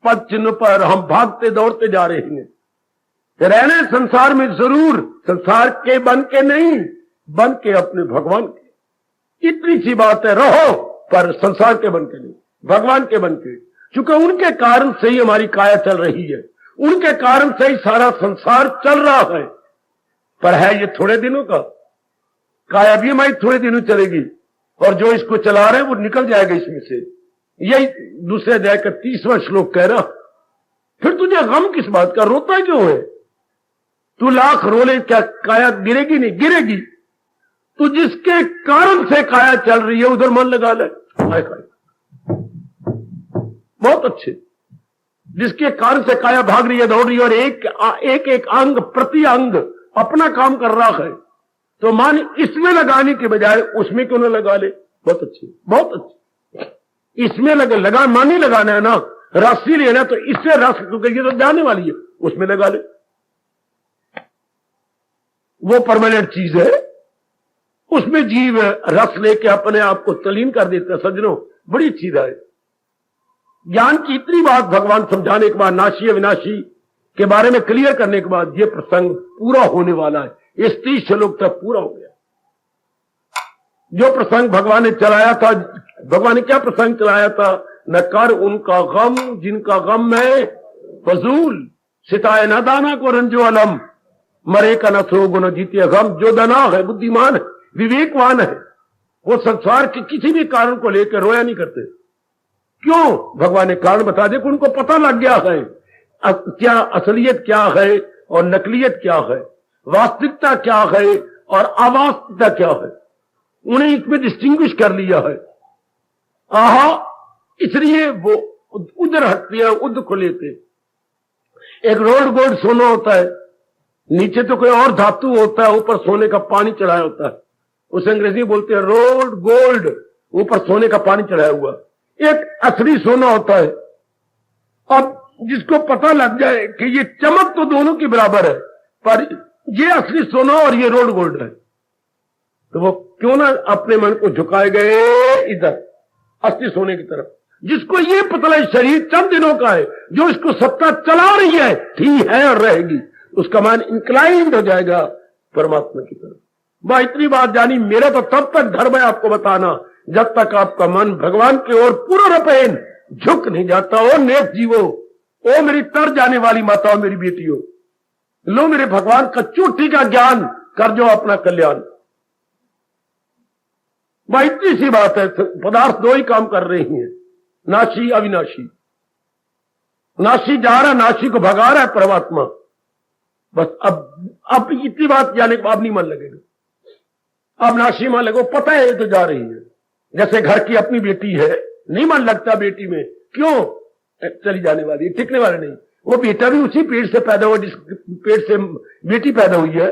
पद चिन्ह पर हम भागते दौड़ते जा रहे हैं। रहने संसार में जरूर, संसार के बन के नहीं, बन के अपने भगवान के। इतनी सी बात है, रहो पर संसार के बन के नहीं, भगवान के बन के। क्योंकि उनके कारण से ही हमारी काया चल रही है, उनके कारण से ही सारा संसार चल रहा है। पर है ये थोड़े दिनों का, काया भी हमारी थोड़े दिनों चलेगी, और जो इसको चला रहे हैं वो निकल जाएगा इसमें से। यही दूसरे अध्याय का 30वां श्लोक कह रहा। फिर तुझे गम किस बात का, रोता क्यों है? तू लाख रोले, क्या काया गिरेगी? नहीं गिरेगी। तू जिसके कारण से काया चल रही है उधर मन लगा ले। बहुत अच्छे, जिसके कारण से काया भाग रही है, दौड़ रही है, और एक अंग प्रति अंग अपना काम कर रहा है, तो मान इसमें लगाने के बजाय उसमें क्यों ना लगा ले। बहुत अच्छी, बहुत अच्छी। इसमें लगा मान ही लगाना है ना, रस्सी लेना तो इससे रस, क्योंकि ये तो जाने वाली है, उसमें लगा ले। वो परमानेंट चीज है, उसमें जीव रस लेके अपने आप को तलीन कर देता है। सज्जनों, बड़ी अच्छी राय। ज्ञान की इतनी बात भगवान समझाने के बाद, नाशी अविनाशी के बारे में क्लियर करने के बाद, ये प्रसंग पूरा होने वाला है। इस 30 श्लोक तक पूरा हो गया। जो प्रसंग भगवान ने चलाया था, भगवान ने क्या प्रसंग चलाया था? न कर उनका गम जिनका गम है फजूल, सिताए न दाना को रंजो अलम, मरे का न सोगो न जीते गम। जो दाना है, बुद्धिमान है, विवेकवान है, वो संसार के किसी भी कारण को लेकर रोया नहीं करते। क्यों? भगवान ने कारण बता दिया कि उनको पता लग गया है क्या असलियत क्या है और नकलियत क्या है, वास्तविकता क्या है और अवास्तविकता क्या है। उन्हें इसमें डिस्टिंग्विश कर लिया है। इसलिए वो उधर हटते हैं, उधर को लेते। एक रोल्ड गोल्ड सोना होता है, नीचे तो कोई और धातु होता है, ऊपर सोने का पानी चढ़ाया होता है, उसे अंग्रेजी बोलते हैं रोल्ड गोल्ड, ऊपर सोने का पानी चढ़ाया हुआ। एक असली सोना होता है। अब जिसको पता लग जाए कि ये चमक तो दोनों की बराबर है, पर ये असली सोना और ये रोड गोल्ड है, तो वो क्यों ना अपने मन को झुकाए गए इधर असली सोने की तरफ। जिसको ये पतला शरीर चंद दिनों का है, जो इसको सत्ता चला रही है, ठीक है और रहेगी, उसका मन इंक्लाइंड हो जाएगा परमात्मा की तरफ। वह इतनी बात जानी, मेरा तो तब तक धर्म है आपको बताना जब तक आपका मन भगवान की ओर पूरा रपेन झुक नहीं जाता। ओ नेक जीवो, ओ मेरी तर जाने वाली माताओं, मेरी बेटियों, लो मेरे भगवान का चोटी का ज्ञान कर जो अपना कल्याण। वह इतनी सी बात है, पदार्थ दो ही काम कर रही हैं, नाशी अविनाशी। नाशी जा रहा, नाशी को भगा रहा है परमात्मा। बस अब इतनी बात जाने के बाद नहीं मन लगेगा, अब नाशी मन लगो, पता है ये तो जा रही है। जैसे घर की अपनी बेटी है, नहीं मन लगता बेटी में, क्यों? चली जाने वाली, टिकने वाले नहीं। वो बेटा भी उसी पेट से पैदा हुआ जिस पेट से बेटी पैदा हुई है।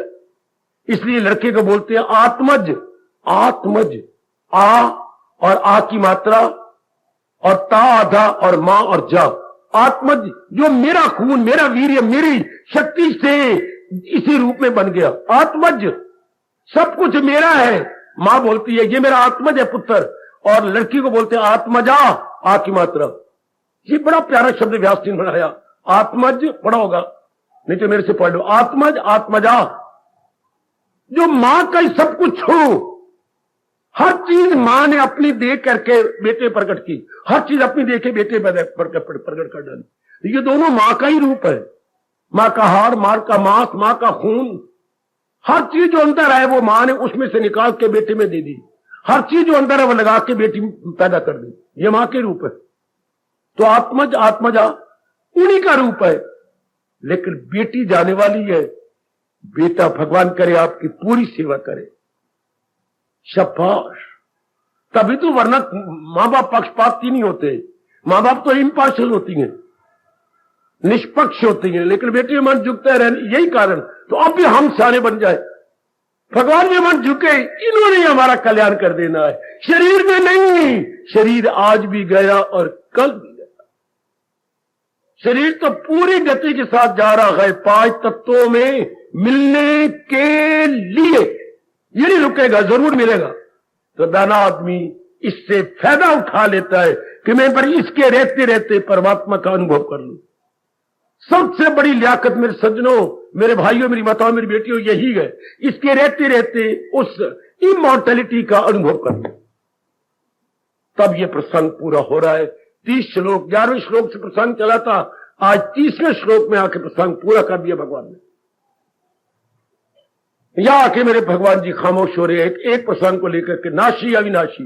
इसलिए लड़के को बोलते हैं आत्मज। आत्मज, आ और आ की मात्रा और ता आधा और मां और जा। आत्मज, जो मेरा खून, मेरा वीर्य, मेरी शक्ति से इसी रूप में बन गया। आत्मज, सब कुछ मेरा है। मां बोलती है ये मेरा आत्मज है पुत्र, और लड़की को बोलते हैं आत्मजा, आ की मात्रा। ये बड़ा प्यारा शब्द व्यास जी ने बनाया। आत्मज पढ़ा होगा, नहीं तो मेरे से पढ़ लो। आत्मज, आत्मजा, जो मां का ही सब कुछ हो। हर चीज मां ने अपनी देख करके बेटे प्रकट की, हर चीज अपनी देखे बेटे प्रकट कर डाली। ये दोनों मां का ही रूप है। मां का हाड़, मां का मांस, मां का खून, हर चीज जो अंदर है वो मां ने उसमें से निकाल के बेटे में दे दी। हर चीज जो अंदर है वो लगा के बेटी पैदा कर दी। ये मां के रूप है। तो आत्मज, आत्मजा उन्हीं का रूप है। लेकिन बेटी जाने वाली है, बेटा भगवान करे आपकी पूरी सेवा करे, शाबाश। तभी तो, वरना मां बाप पक्षपाती नहीं होते। मां बाप तो इम्पार्शियल होती हैं, निष्पक्ष होती हैं, लेकिन बेटी मन झुकते रहने, यही कारण। तो अब भी हम सारे बन जाए, भगवान में मन झुके, इन्होंने हमारा कल्याण कर देना है, शरीर में नहीं। शरीर आज भी गया और कल भी गया। शरीर तो पूरी गति के साथ जा रहा है 5 तत्वों में मिलने के लिए। ये नहीं रुकेगा, जरूर मिलेगा। तो दाना आदमी इससे फायदा उठा लेता है कि मैं पर इसके रहते रहते परमात्मा का अनुभव कर लूं। सबसे बड़ी लियाकत मेरे सज्जनों, मेरे भाइयों, मेरी माताओं, मेरी बेटियों, यही है, इसके रहते रहते उस इमॉर्टैलिटी का अनुभव कर लूं। तब ये प्रसंग पूरा हो रहा है। 30 श्लोक, 11वें श्लोक से प्रसंग चला था, आज 30वें श्लोक में आके प्रसंग पूरा कर दिया भगवान ने। यहां आके मेरे भगवान जी खामोश हो रहे हैं एक प्रसंग को लेकर के, नाशी अविनाशी।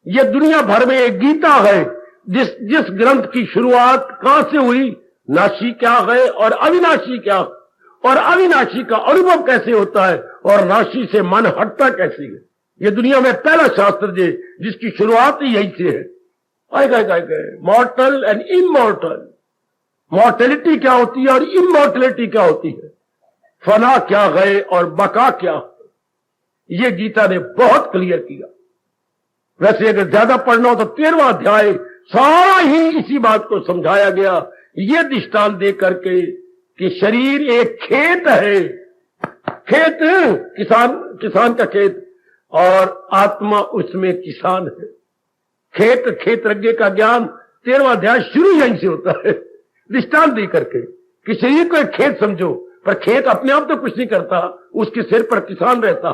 ये दुनिया भर में एक गीता है, जिस ग्रंथ की शुरुआत कहां से हुई, नाशी क्या है और अविनाशी क्या, और अविनाशी का अनुभव कैसे होता है, और नाशी से मन हटता कैसे है। ये दुनिया में पहला शास्त्र जिसकी शुरुआत ही यही से है। मॉर्टल एंड इमॉर्टल। मॉर्टेलिटी क्या होती है और इमॉर्टेलिटी क्या होती है, फना क्या है और बका क्या है, ये गीता ने बहुत क्लियर किया। वैसे अगर ज्यादा पढ़ना हो तो 13वां अध्याय सारा ही इसी बात को समझाया गया, ये दृष्टांत दे करके कि शरीर एक खेत है, खेत किसान का खेत, और आत्मा उसमें किसान है। खेत रज्ञे का ज्ञान 13वां अध्याय शुरू यहीं से होता है, दृष्टांत दे करके कि शरीर को एक खेत समझो, पर खेत अपने आप तो कुछ नहीं करता, उसके सिर पर किसान रहता।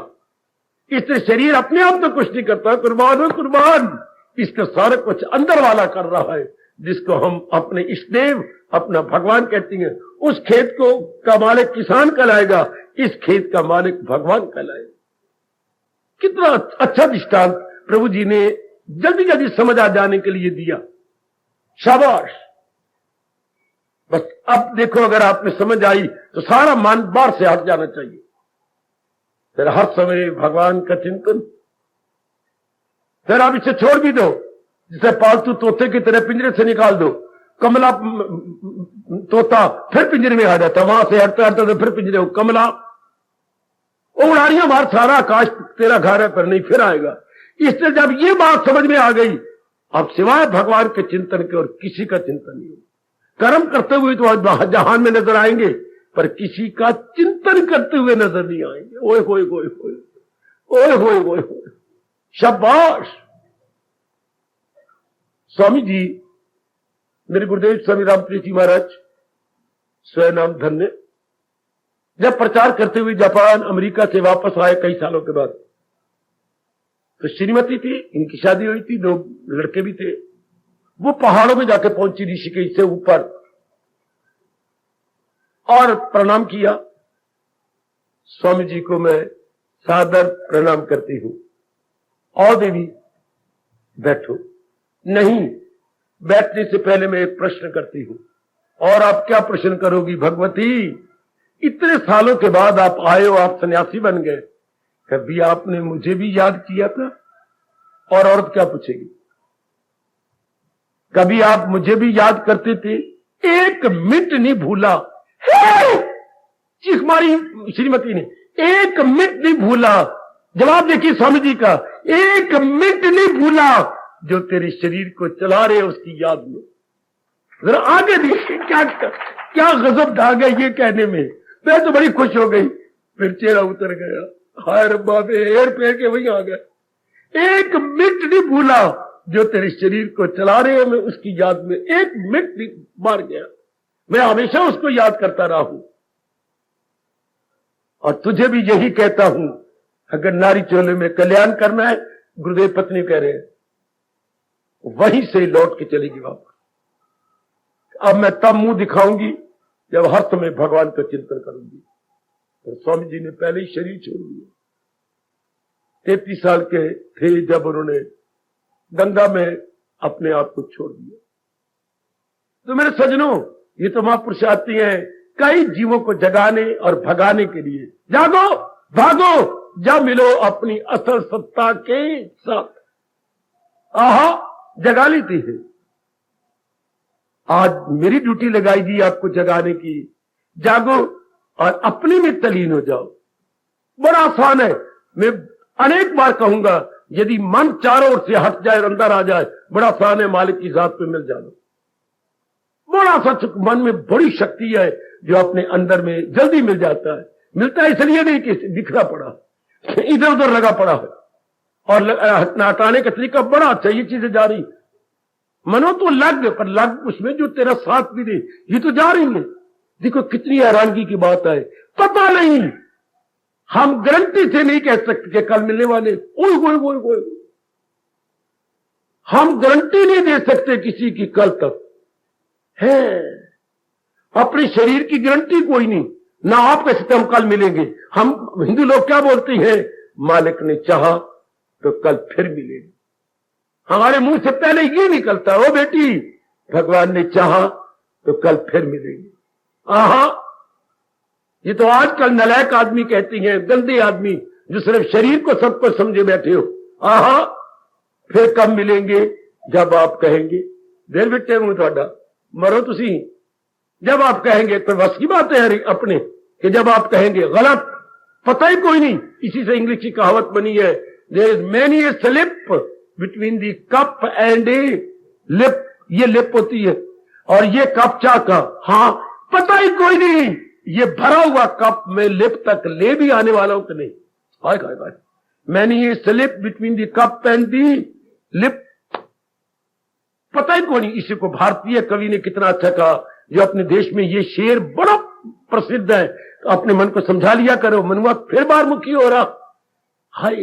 इससे शरीर अपने आप तो कुछ नहीं करता, कुर्बान हो कुर्बान, इसका सारा कुछ अंदर वाला कर रहा है, जिसको हम अपने इष्टदेव, अपना भगवान कहते हैं। उस खेत को का मालिक किसान कहलाएगा, इस खेत का मालिक भगवान कहलाएगा। कितना अच्छा दृष्टांत प्रभु जी ने जल्दी जल्दी समझ आ जाने के लिए दिया, शाबाश। बस अब देखो, अगर आप में समझ आई तो सारा मन बाहर से हट जाना चाहिए। फिर हर समय भगवान का चिंतन, फिर आप इसे छोड़ भी दो, जिसे पालतू तोते की तरह पिंजरे से निकाल दो। कमला तोता फिर पिंजरे में आ जाता, वहां से हटता हटता तो फिर पिंजरे, कमला उड़ारियां मार, सारा आकाश तेरा घर है, पर नहीं फिर आएगा। इसलिए जब ये बात समझ में आ गई, अब सिवाय भगवान के चिंतन के और किसी का चिंतन नहीं हो। कर्म करते हुए तो आज जहान में नजर आएंगे, पर किसी का चिंतन करते हुए नजर नहीं आएंगे। ओए होए होए होए, ओए होए होए होए, शाबाश। स्वामी जी, मेरे गुरुदेव स्वामी रामप्रीत जी महाराज स्वयं नाम धन्य, जब प्रचार करते हुए जापान अमेरिका से वापस आए कई सालों के बाद, तो श्रीमती थी, इनकी शादी हुई थी, 2 लड़के भी थे। वो पहाड़ों में जाके पहुंची ऋषिकेश से ऊपर और प्रणाम किया। स्वामी जी को मैं सादर प्रणाम करती हूं। आओ देवी बैठो। नहीं, बैठने से पहले मैं एक प्रश्न करती हूं। और आप क्या प्रश्न करोगी भगवती? इतने सालों के बाद आप आए हो, आप सन्यासी बन गए, कभी आपने मुझे भी याद किया था? और औरत क्या पूछेगी? कभी आप मुझे भी याद करते थे? एक मिनट नहीं भूला, चीख मारी श्रीमती ने, एक मिनट नहीं भूला। जवाब देखिए स्वामी जी का, एक मिनट नहीं भूला जो तेरे शरीर को चला रहे उसकी याद में। जरा आगे देखिए क्या गजब ढा गया ये कहने में। मैं तो बड़ी खुश हो गई, फिर चेहरा उतर गया। हाय रब्बा, पैर पैर के वही आ गया। एक मिनट नहीं भूला जो तेरे शरीर को चला रहे हो, मैं उसकी याद में एक मिनट नहीं मार गया। मैं हमेशा उसको याद करता रहा हूं। और तुझे भी यही कहता हूं, अगर नारी चोले में कल्याण करना है, गुरुदेव पत्नी कह रहे हैं, वहीं से लौट के चलेगी वापस। अब मैं तब मुंह दिखाऊंगी जब हर समय भगवान का चिंतन करूंगी। तो स्वामी जी ने पहले ही शरीर छोड़ दिया। 33 साल के थे जब उन्होंने गंगा में अपने आप को छोड़ दिया। तो मेरे सज्जनों, ये तो महापुरुष आती हैं कई जीवों को जगाने और भगाने के लिए। जागो, भागो, जा मिलो अपनी असल सत्ता के साथ। आहा, जगा लेती है। आज मेरी ड्यूटी लगाई गई आपको जगाने की। जागो और अपने में तलीन हो जाओ। बड़ा आसान है। मैं अनेक बार कहूंगा, यदि मन चारों ओर से हट जाए और अंदर आ जाए, बड़ा आसान है मालिक की जात पे मिल जाना। बड़ा सच, मन में बड़ी शक्ति है जो अपने अंदर में जल्दी मिल जाता है। मिलता है इसलिए नहीं कि दिखना पड़ा, इधर उधर लगा पड़ा है। और हटाने का तरीका बड़ा अच्छा, ये चीजें जा रही मनो तो लग, पर लग उसमें जो तेरा साथ भी दे, ये तो जा रही है। देखो कितनी हैरानगी की बात है। पता नहीं, हम गारंटी से नहीं कह सकते कि कल मिलने वाले, ओए ओए ओए ओए, हम गारंटी नहीं दे सकते किसी की कल तक है। अपने शरीर की गारंटी कोई नहीं, ना आप कैसे हम कल मिलेंगे। हम हिंदू लोग क्या बोलते हैं, मालिक ने चाहा तो कल फिर मिलेंगे। हमारे मुंह से पहले ये निकलता है, ओ बेटी भगवान ने चाहा तो कल फिर मिलेंगे। आहा, ये तो आजकल नलायक आदमी कहती हैं, गंदे आदमी जो सिर्फ शरीर को सब कुछ समझे बैठे हो। आहा, फिर कब मिलेंगे? जब आप कहेंगे। देर बेटे मुंह थोड़ा मरो तुसी, जब आप कहेंगे। तो बस की बात है अपने कि जब आप कहेंगे। गलत, पता ही कोई नहीं। इसी से इंग्लिश की कहावत बनी है, there is many a slip between the cup and a lip. ये लिप होती है और ये कप चा का, हाँ पता ही कोई नहीं। ये भरा हुआ कप में लिप तक ले भी आने वाला हूं कि नहीं। हाय हाय हाय, many a slip between the cup and the lip, पता ही कोई नहीं। इसी को भारतीय कवि ने कितना अच्छा कहा, जो अपने देश में ये शेर बड़ा प्रसिद्ध है। तो अपने मन को समझा लिया करो, मनुआ फिर बारमुखी हो रहा। हाय,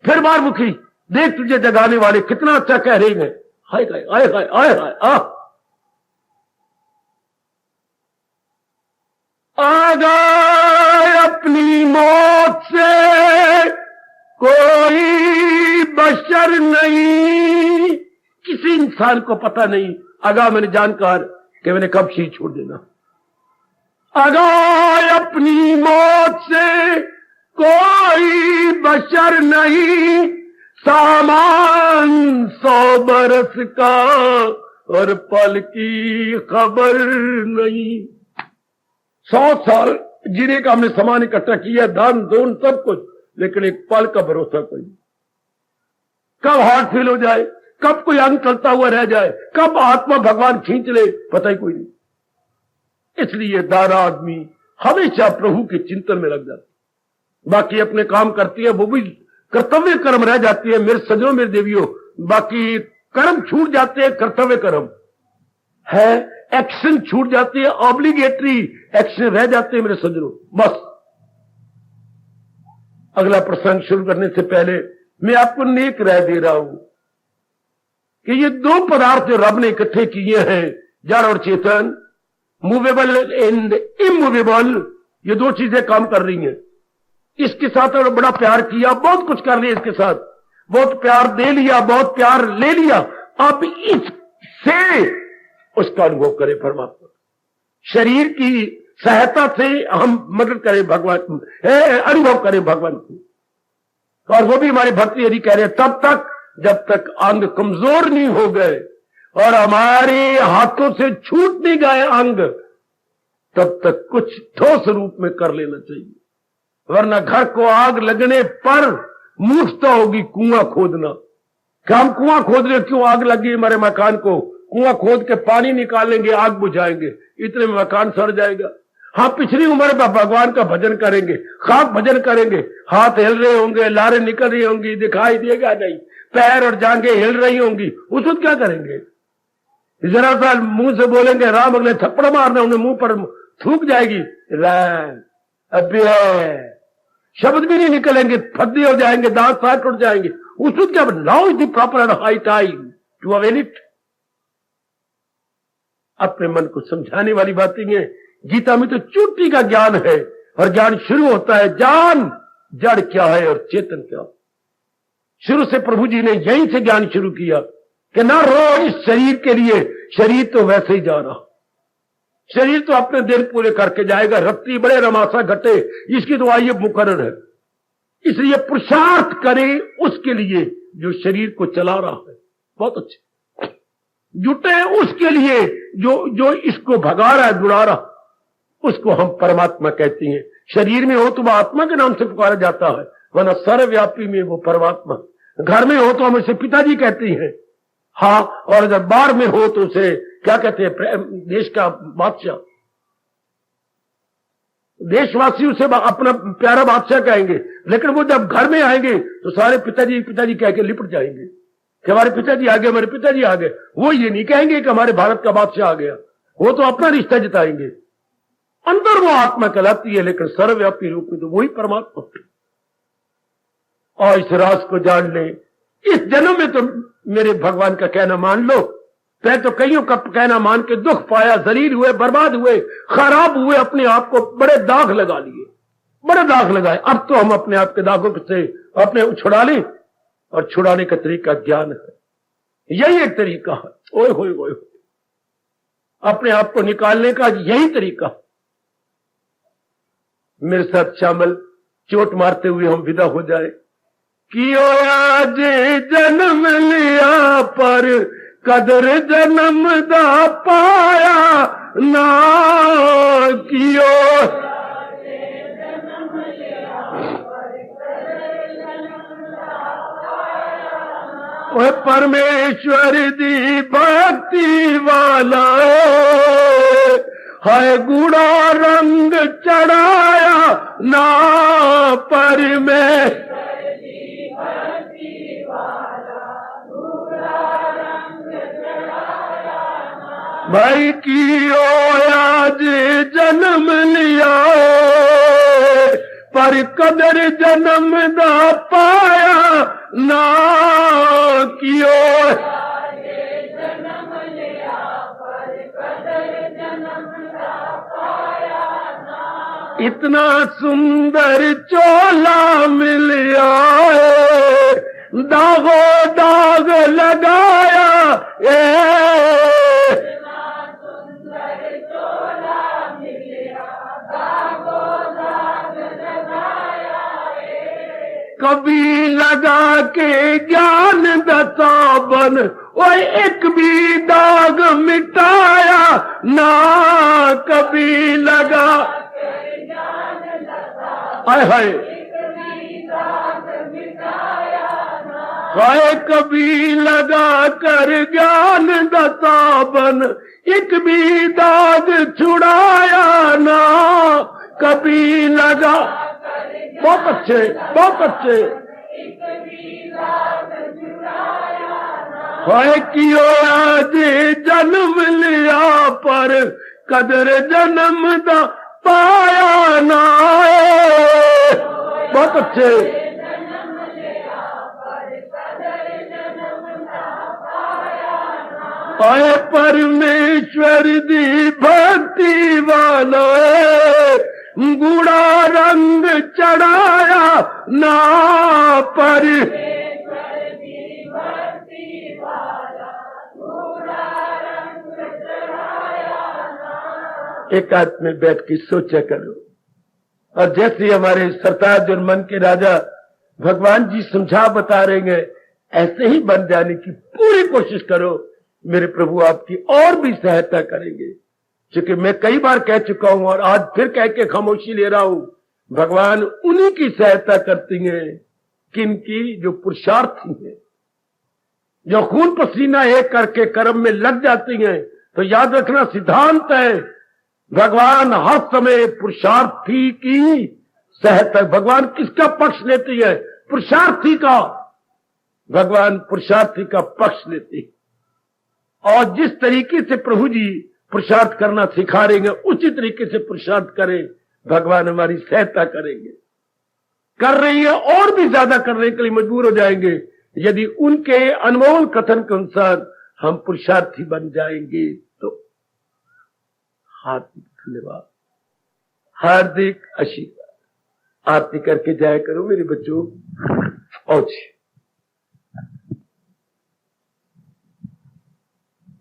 फिर बारमुखी, देख तुझे जगाने वाले कितना अच्छा कह रहे हैं। हाय हाय हाय हाय हाय हाय, आ गए अपनी मौत से कोई बशर नहीं। किसी इंसान को पता नहीं आगा मैंने जानकार कि मैंने कब शरीर छोड़ देना। आगा अपनी मौत से कोई बशर नहीं, सामान 100 बरस का और पल की खबर नहीं। 100 साल जीने का हमने सामान इकट्ठा किया, दान दोन सब कुछ, लेकिन एक पल का भरोसा कोई। कब हार्ट फेल हो जाए, कब कोई अंग चलता हुआ रह जाए, कब आत्मा भगवान खींच ले, पता ही कोई नहीं। इसलिए दारा आदमी हमेशा प्रभु के चिंतन में लग जाती। बाकी अपने काम करती है, वो भी कर्तव्य कर्म रह जाती है मेरे सजनों मेरे देवियों। बाकी कर्म छूट जाते हैं, कर्तव्य कर्म है, एक्शन छूट जाती है, ऑब्लिगेटरी एक्शन रह जाते हैं मेरे सजनों। बस अगला प्रसंग शुरू करने से पहले मैं आपको नेक राय दे रहा हूं कि ये दो पदार्थ जो रब ने इकट्ठे किए हैं, जड़ और चेतन, मूवेबल एंड इमूवेबल, ये दो चीजें काम कर रही हैं। इसके साथ और बड़ा प्यार किया, बहुत कुछ कर लिया इसके साथ, बहुत प्यार दे लिया, बहुत प्यार ले लिया। अब इससे उसका अनुभव करें परमात्मा। शरीर की सहायता से हम मदद करें भगवान, अनुभव करें भगवान को। और वो भी हमारे भक्ति यदि कह रहे हैं, तब तक जब तक अंग कमजोर नहीं हो गए और हमारे हाथों से छूट नहीं गए अंग, तब तक कुछ ठोस रूप में कर लेना चाहिए। वरना घर को आग लगने पर मूर्खता होगी कुआं खोदना। क्या हम कुआं खोद रहे, क्यों आग लगी हमारे मकान को? कुआं खोद के पानी निकालेंगे, आग बुझाएंगे, इतने में मकान सड़ जाएगा। हाँ, पिछली उम्र में भगवान का भजन करेंगे, खाक भजन करेंगे, हाथ हिल रहे होंगे, लारें निकल रही होंगी, दिखाई देगा नहीं, पैर और जांघें हिल रही होंगी, उस वक्त क्या करेंगे? जरा सा मुंह से बोलेंगे राम, अगले थप्पड़ मारना, उन्हें मुंह पर थूक जाएगी, अभी शब्द भी नहीं निकलेंगे, फद्दे हो जाएंगे, दांत साथ टूट जाएंगे। उस वक्त क्या? Now is the proper and high time to avail it. अपने मन को समझाने वाली बातें हैं। गीता में तो चोटी का ज्ञान है, और ज्ञान शुरू होता है जान जड़ क्या है और चेतन क्या। शुरू से प्रभु जी ने यहीं से ज्ञान शुरू किया कि ना रो इस शरीर के लिए, शरीर तो वैसे ही जा रहा, शरीर तो अपने दिन पूरे करके जाएगा, रत्ती बड़े रमासा घटे, इसकी तो आइए मुकर्रर है। इसलिए पुरुषार्थ करें उसके लिए जो शरीर को चला रहा है, बहुत अच्छे जुटे उसके लिए जो इसको भगा रहा है, दुड़ा रहा, उसको हम परमात्मा कहते हैं। शरीर में हो तो वह आत्मा के नाम से पुकारा जाता है, वरना सर्वव्यापी में वो परमात्मा। घर में हो तो हम उसे पिताजी कहते हैं, हाँ, और जब बाहर में हो तो उसे क्या कहते हैं? देश का बादशाह। देशवासी उसे अपना प्यारा बादशाह कहेंगे, लेकिन वो जब घर में आएंगे तो सारे पिताजी पिताजी कह के लिपट जाएंगे कि हमारे पिताजी आ गए, हमारे पिताजी आ गए। वो ये नहीं कहेंगे कि हमारे भारत का बादशाह आ गया, वो तो अपना रिश्ता जताएंगे। अंदर वो आत्मा कहलाती है, लेकिन सर्वव्यापी रूप में तो वही परमात्मा। और इस राज को जान ले, इस जन्म में तो मेरे भगवान का कहना मान लो। मैं तो कईयों का कहना मान के दुख पाया, जलील हुए, बर्बाद हुए, खराब हुए, अपने आप को बड़े दाग लगा लिए, बड़े दाग लगाए। अब तो हम अपने आप के दागों से अपने छुड़ा लें, और छुड़ाने का तरीका ज्ञान है। यही एक तरीका है। ओए होए होए, अपने आप को निकालने का यही तरीका। मेरे साथ शामिल चोट मारते हुए हम विदा हो जाए। कियो आज जन्म लिया पर कदर जन्म दा पाया ना, कियो ओए परमेश्वर दी भक्ति वाला है, गुड़ा रंग चढ़ाया ना परमेश्वर भाई की आज जन्म लिया पर कदर जन्म दा पाया ना, कियो जन्म लिया पर कदर जन्म दा पाया ना। इतना सुंदर चोला मिलिया, दागो दाग लगाया कभी लगा के ज्ञान दताबन, ओए एक भी दाग मिटाया ना, कभी लगा हाय हाय हाय, कभी लगा कर ज्ञान दताबन, एक भी दाग छुड़ाया ना, कभी लगा। बहुत अच्छे, बहुत अच्छे। है कियो आज जन्म लिया पर कदर जन्म दा पाया ना। बहुत अच्छे। आए परमेश्वर दी भक्ति वालो गुड़ा रंग चढ़ाया ना पर। एक आदमी में बैठ के सोचा करो, और जैसे हमारे सरताज और मन के राजा भगवान जी समझा बता रहे हैं, ऐसे ही बन जाने की पूरी कोशिश करो। मेरे प्रभु आपकी और भी सहायता करेंगे। क्योंकि मैं कई बार कह चुका हूं और आज फिर कह के खामोशी ले रहा हूं, भगवान उन्हीं की सहायता करती हैं किनकी, जो पुरुषार्थी हैं, जो खून पसीना एक करके कर्म में लग जाती हैं। तो याद रखना सिद्धांत है, भगवान हर समय पुरुषार्थी की सहायता। भगवान किसका पक्ष लेती है? पुरुषार्थी का। भगवान पुरुषार्थी का पक्ष लेती है। और जिस तरीके से प्रभु जी पुरुषार्थ करना सिखा रहे हैं, उसी तरीके से पुरुषार्थ करें, भगवान हमारी सहायता करेंगे। कर रही है और भी ज्यादा करने के लिए मजबूर हो जाएंगे यदि उनके अनमोल कथन के अनुसार हम पुरुषार्थी बन जाएंगे। तो हार्दिक धन्यवाद, हार्दिक आशीर्वाद। आरती करके जाया करो मेरे बच्चों। और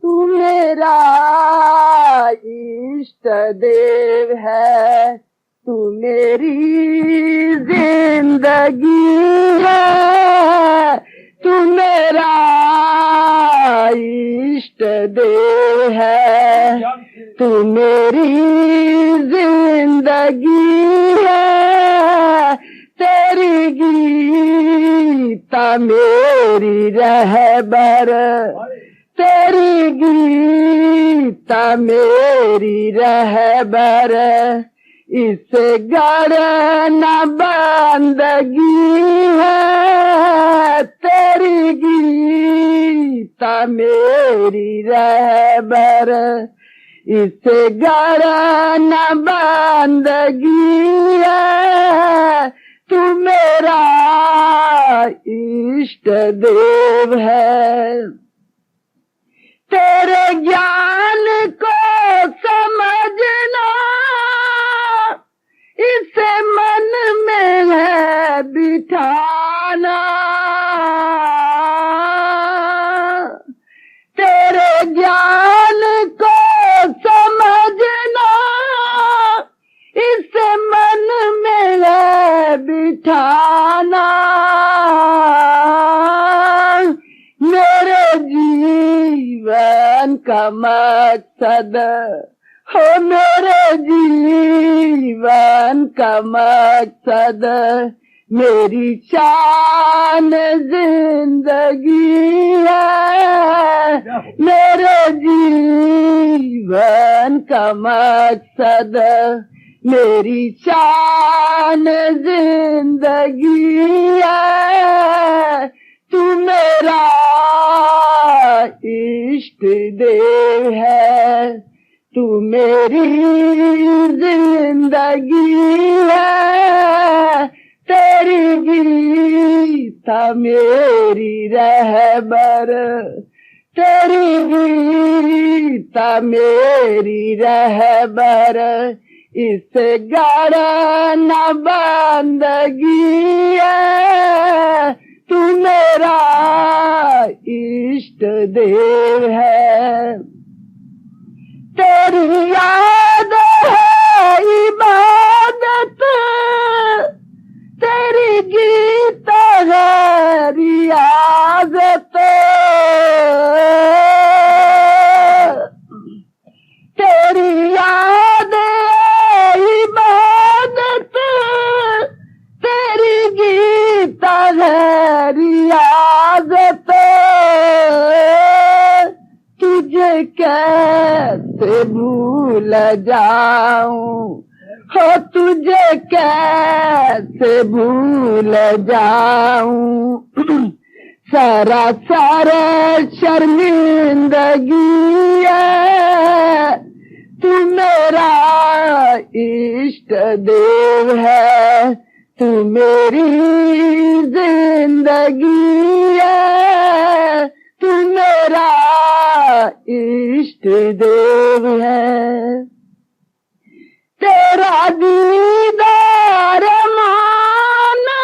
तू मेरा इष्ट देव है, तू मेरी जिंदगी है। तू मेरा इष्ट देव है, तू मेरी जिंदगी है। तेरी गीता मेरी रहबर, तेरी गीता मेरी रहबर। इससे गड़ न बंदगी है, तेरी गीता मेरी रहबर। इससे गड़ न बंदगी है, तू मेरा इष्ट देव है। तेरे ज्ञान को समझना, इसे मन में है बिठाना। तेरे ज्ञान को समझना, इसे मन में है बिठाना। मेरे जीवन का मकसद हो, मेरे जीवन का मकसद मेरी शान जिंदगी है। मेरे जीवन का मकसद मेरी शान जिंदगी है। तू मेरा इष्ट देव है, तू मेरी जिंदगी है। तेरी गीता मेरी रहबर, तेरी गीता मेरी रहबर। इससे गड़ न बंदगी है, तू मेरा इष्ट देव है। तेरी याद है इबादत, तेरी गीत है रियाजत। तेरी याद है इबादत, तेरी गीत है रियाजत। तुझे कैसे भूल जाऊं, हो तुझे कैसे भूल जाऊं, सारा सारा शर्मिंदगी है, तू मेरा इष्ट देव है, तू मेरी जिंदगी है, तू मेरा इष्ट देव है। तेरा दीदार माना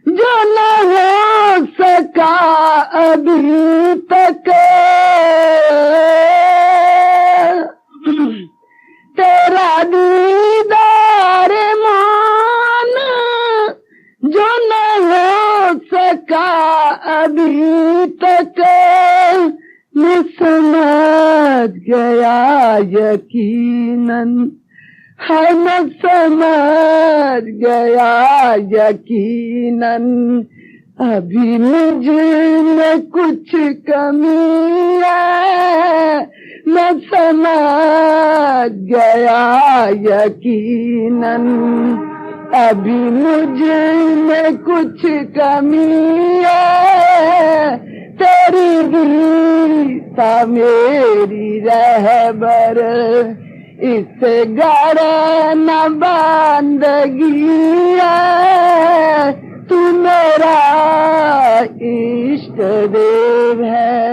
जो न हो सका अभी तक, तेरा दीदार माना जो न हो सका अभी तक, मैं समझ गया यकीनन, है मैं समझ गया यकीनन, अभी मुझ में कुछ कमी है, मैं समझ गया यकीनन, अभी मुझ में कुछ कमी है, तेरी गीता मेरी रहबर, इससे गड़े न बंदगी है, तू मेरा इष्ट देव है।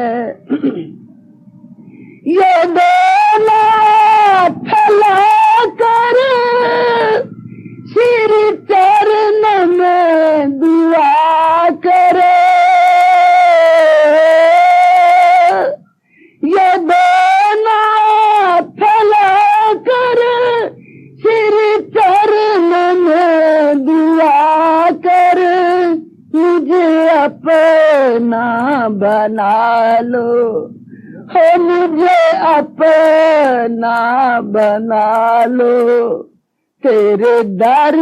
ये दोनों फैला कर श्री चरण में दुआ करे, ये दोनों फैला कर श्री चरण में दुआ कर, मुझे अपना बना लो, हो मुझे अपना बना लो, तेरे दर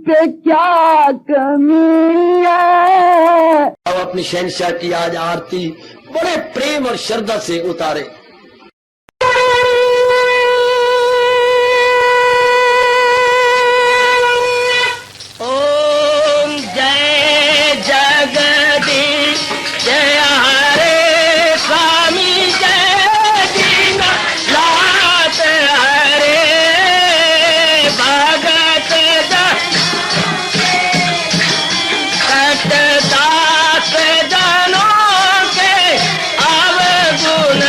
पे क्या कमी है। अब अपनी शहंशाह की आज आरती बड़े प्रेम और श्रद्धा से उतारे। ओम जय जगदीश जय हरे स्वामी जय दीना लात हरे भगत दास जनों के अवगुण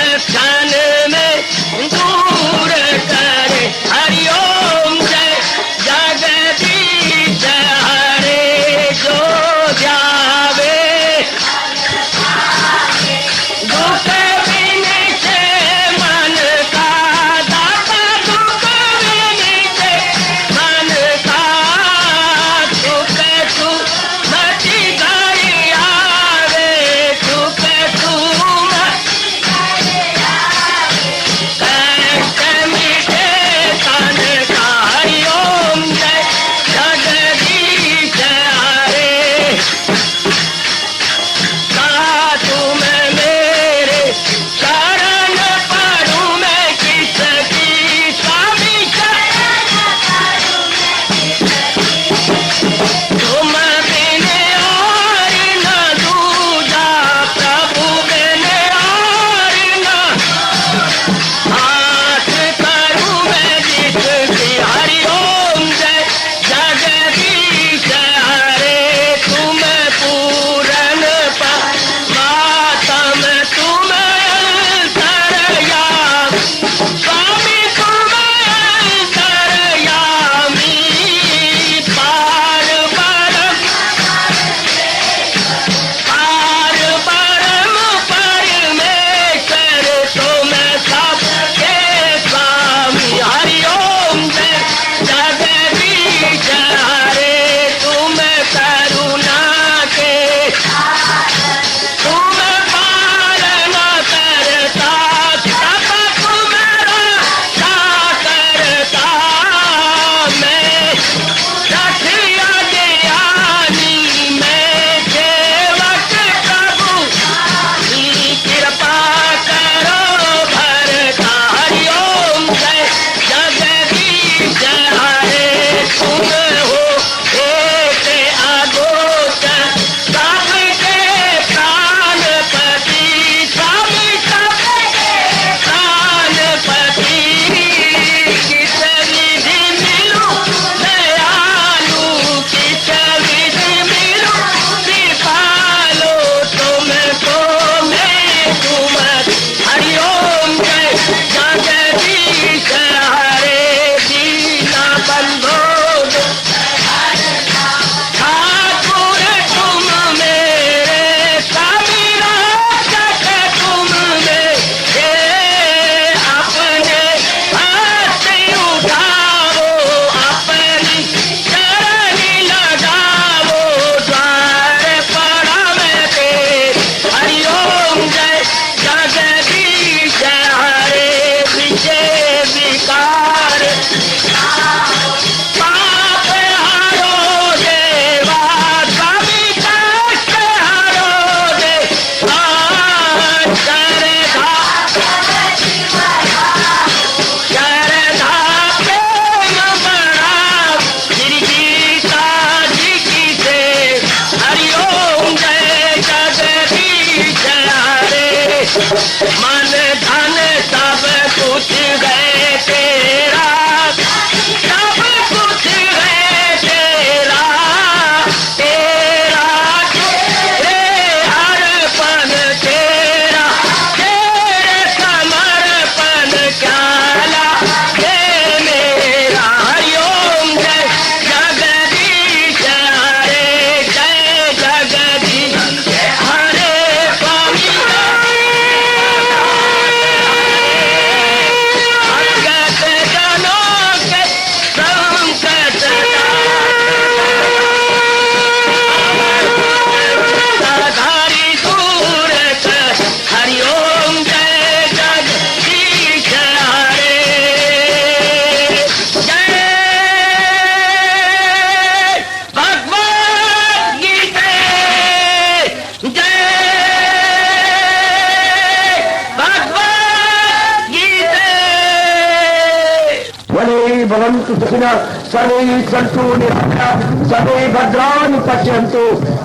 वने भवन्तु सुखिनः सर्वे सन्तु निरामयाः सर्वे भद्राणि पश्यन्तु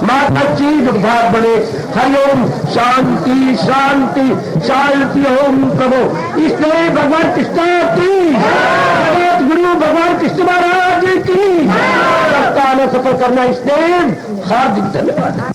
मा कश्चित् दुर्भाग् भवेत्। हरि ओम शांति शांति शांति। ओम प्रभु इसलिए भगवान कृष्ण की जगत गुरु भगवान कृष्ण महाराज की सप्ताह में सफल करना इसलिए हार्दिक धन्यवाद।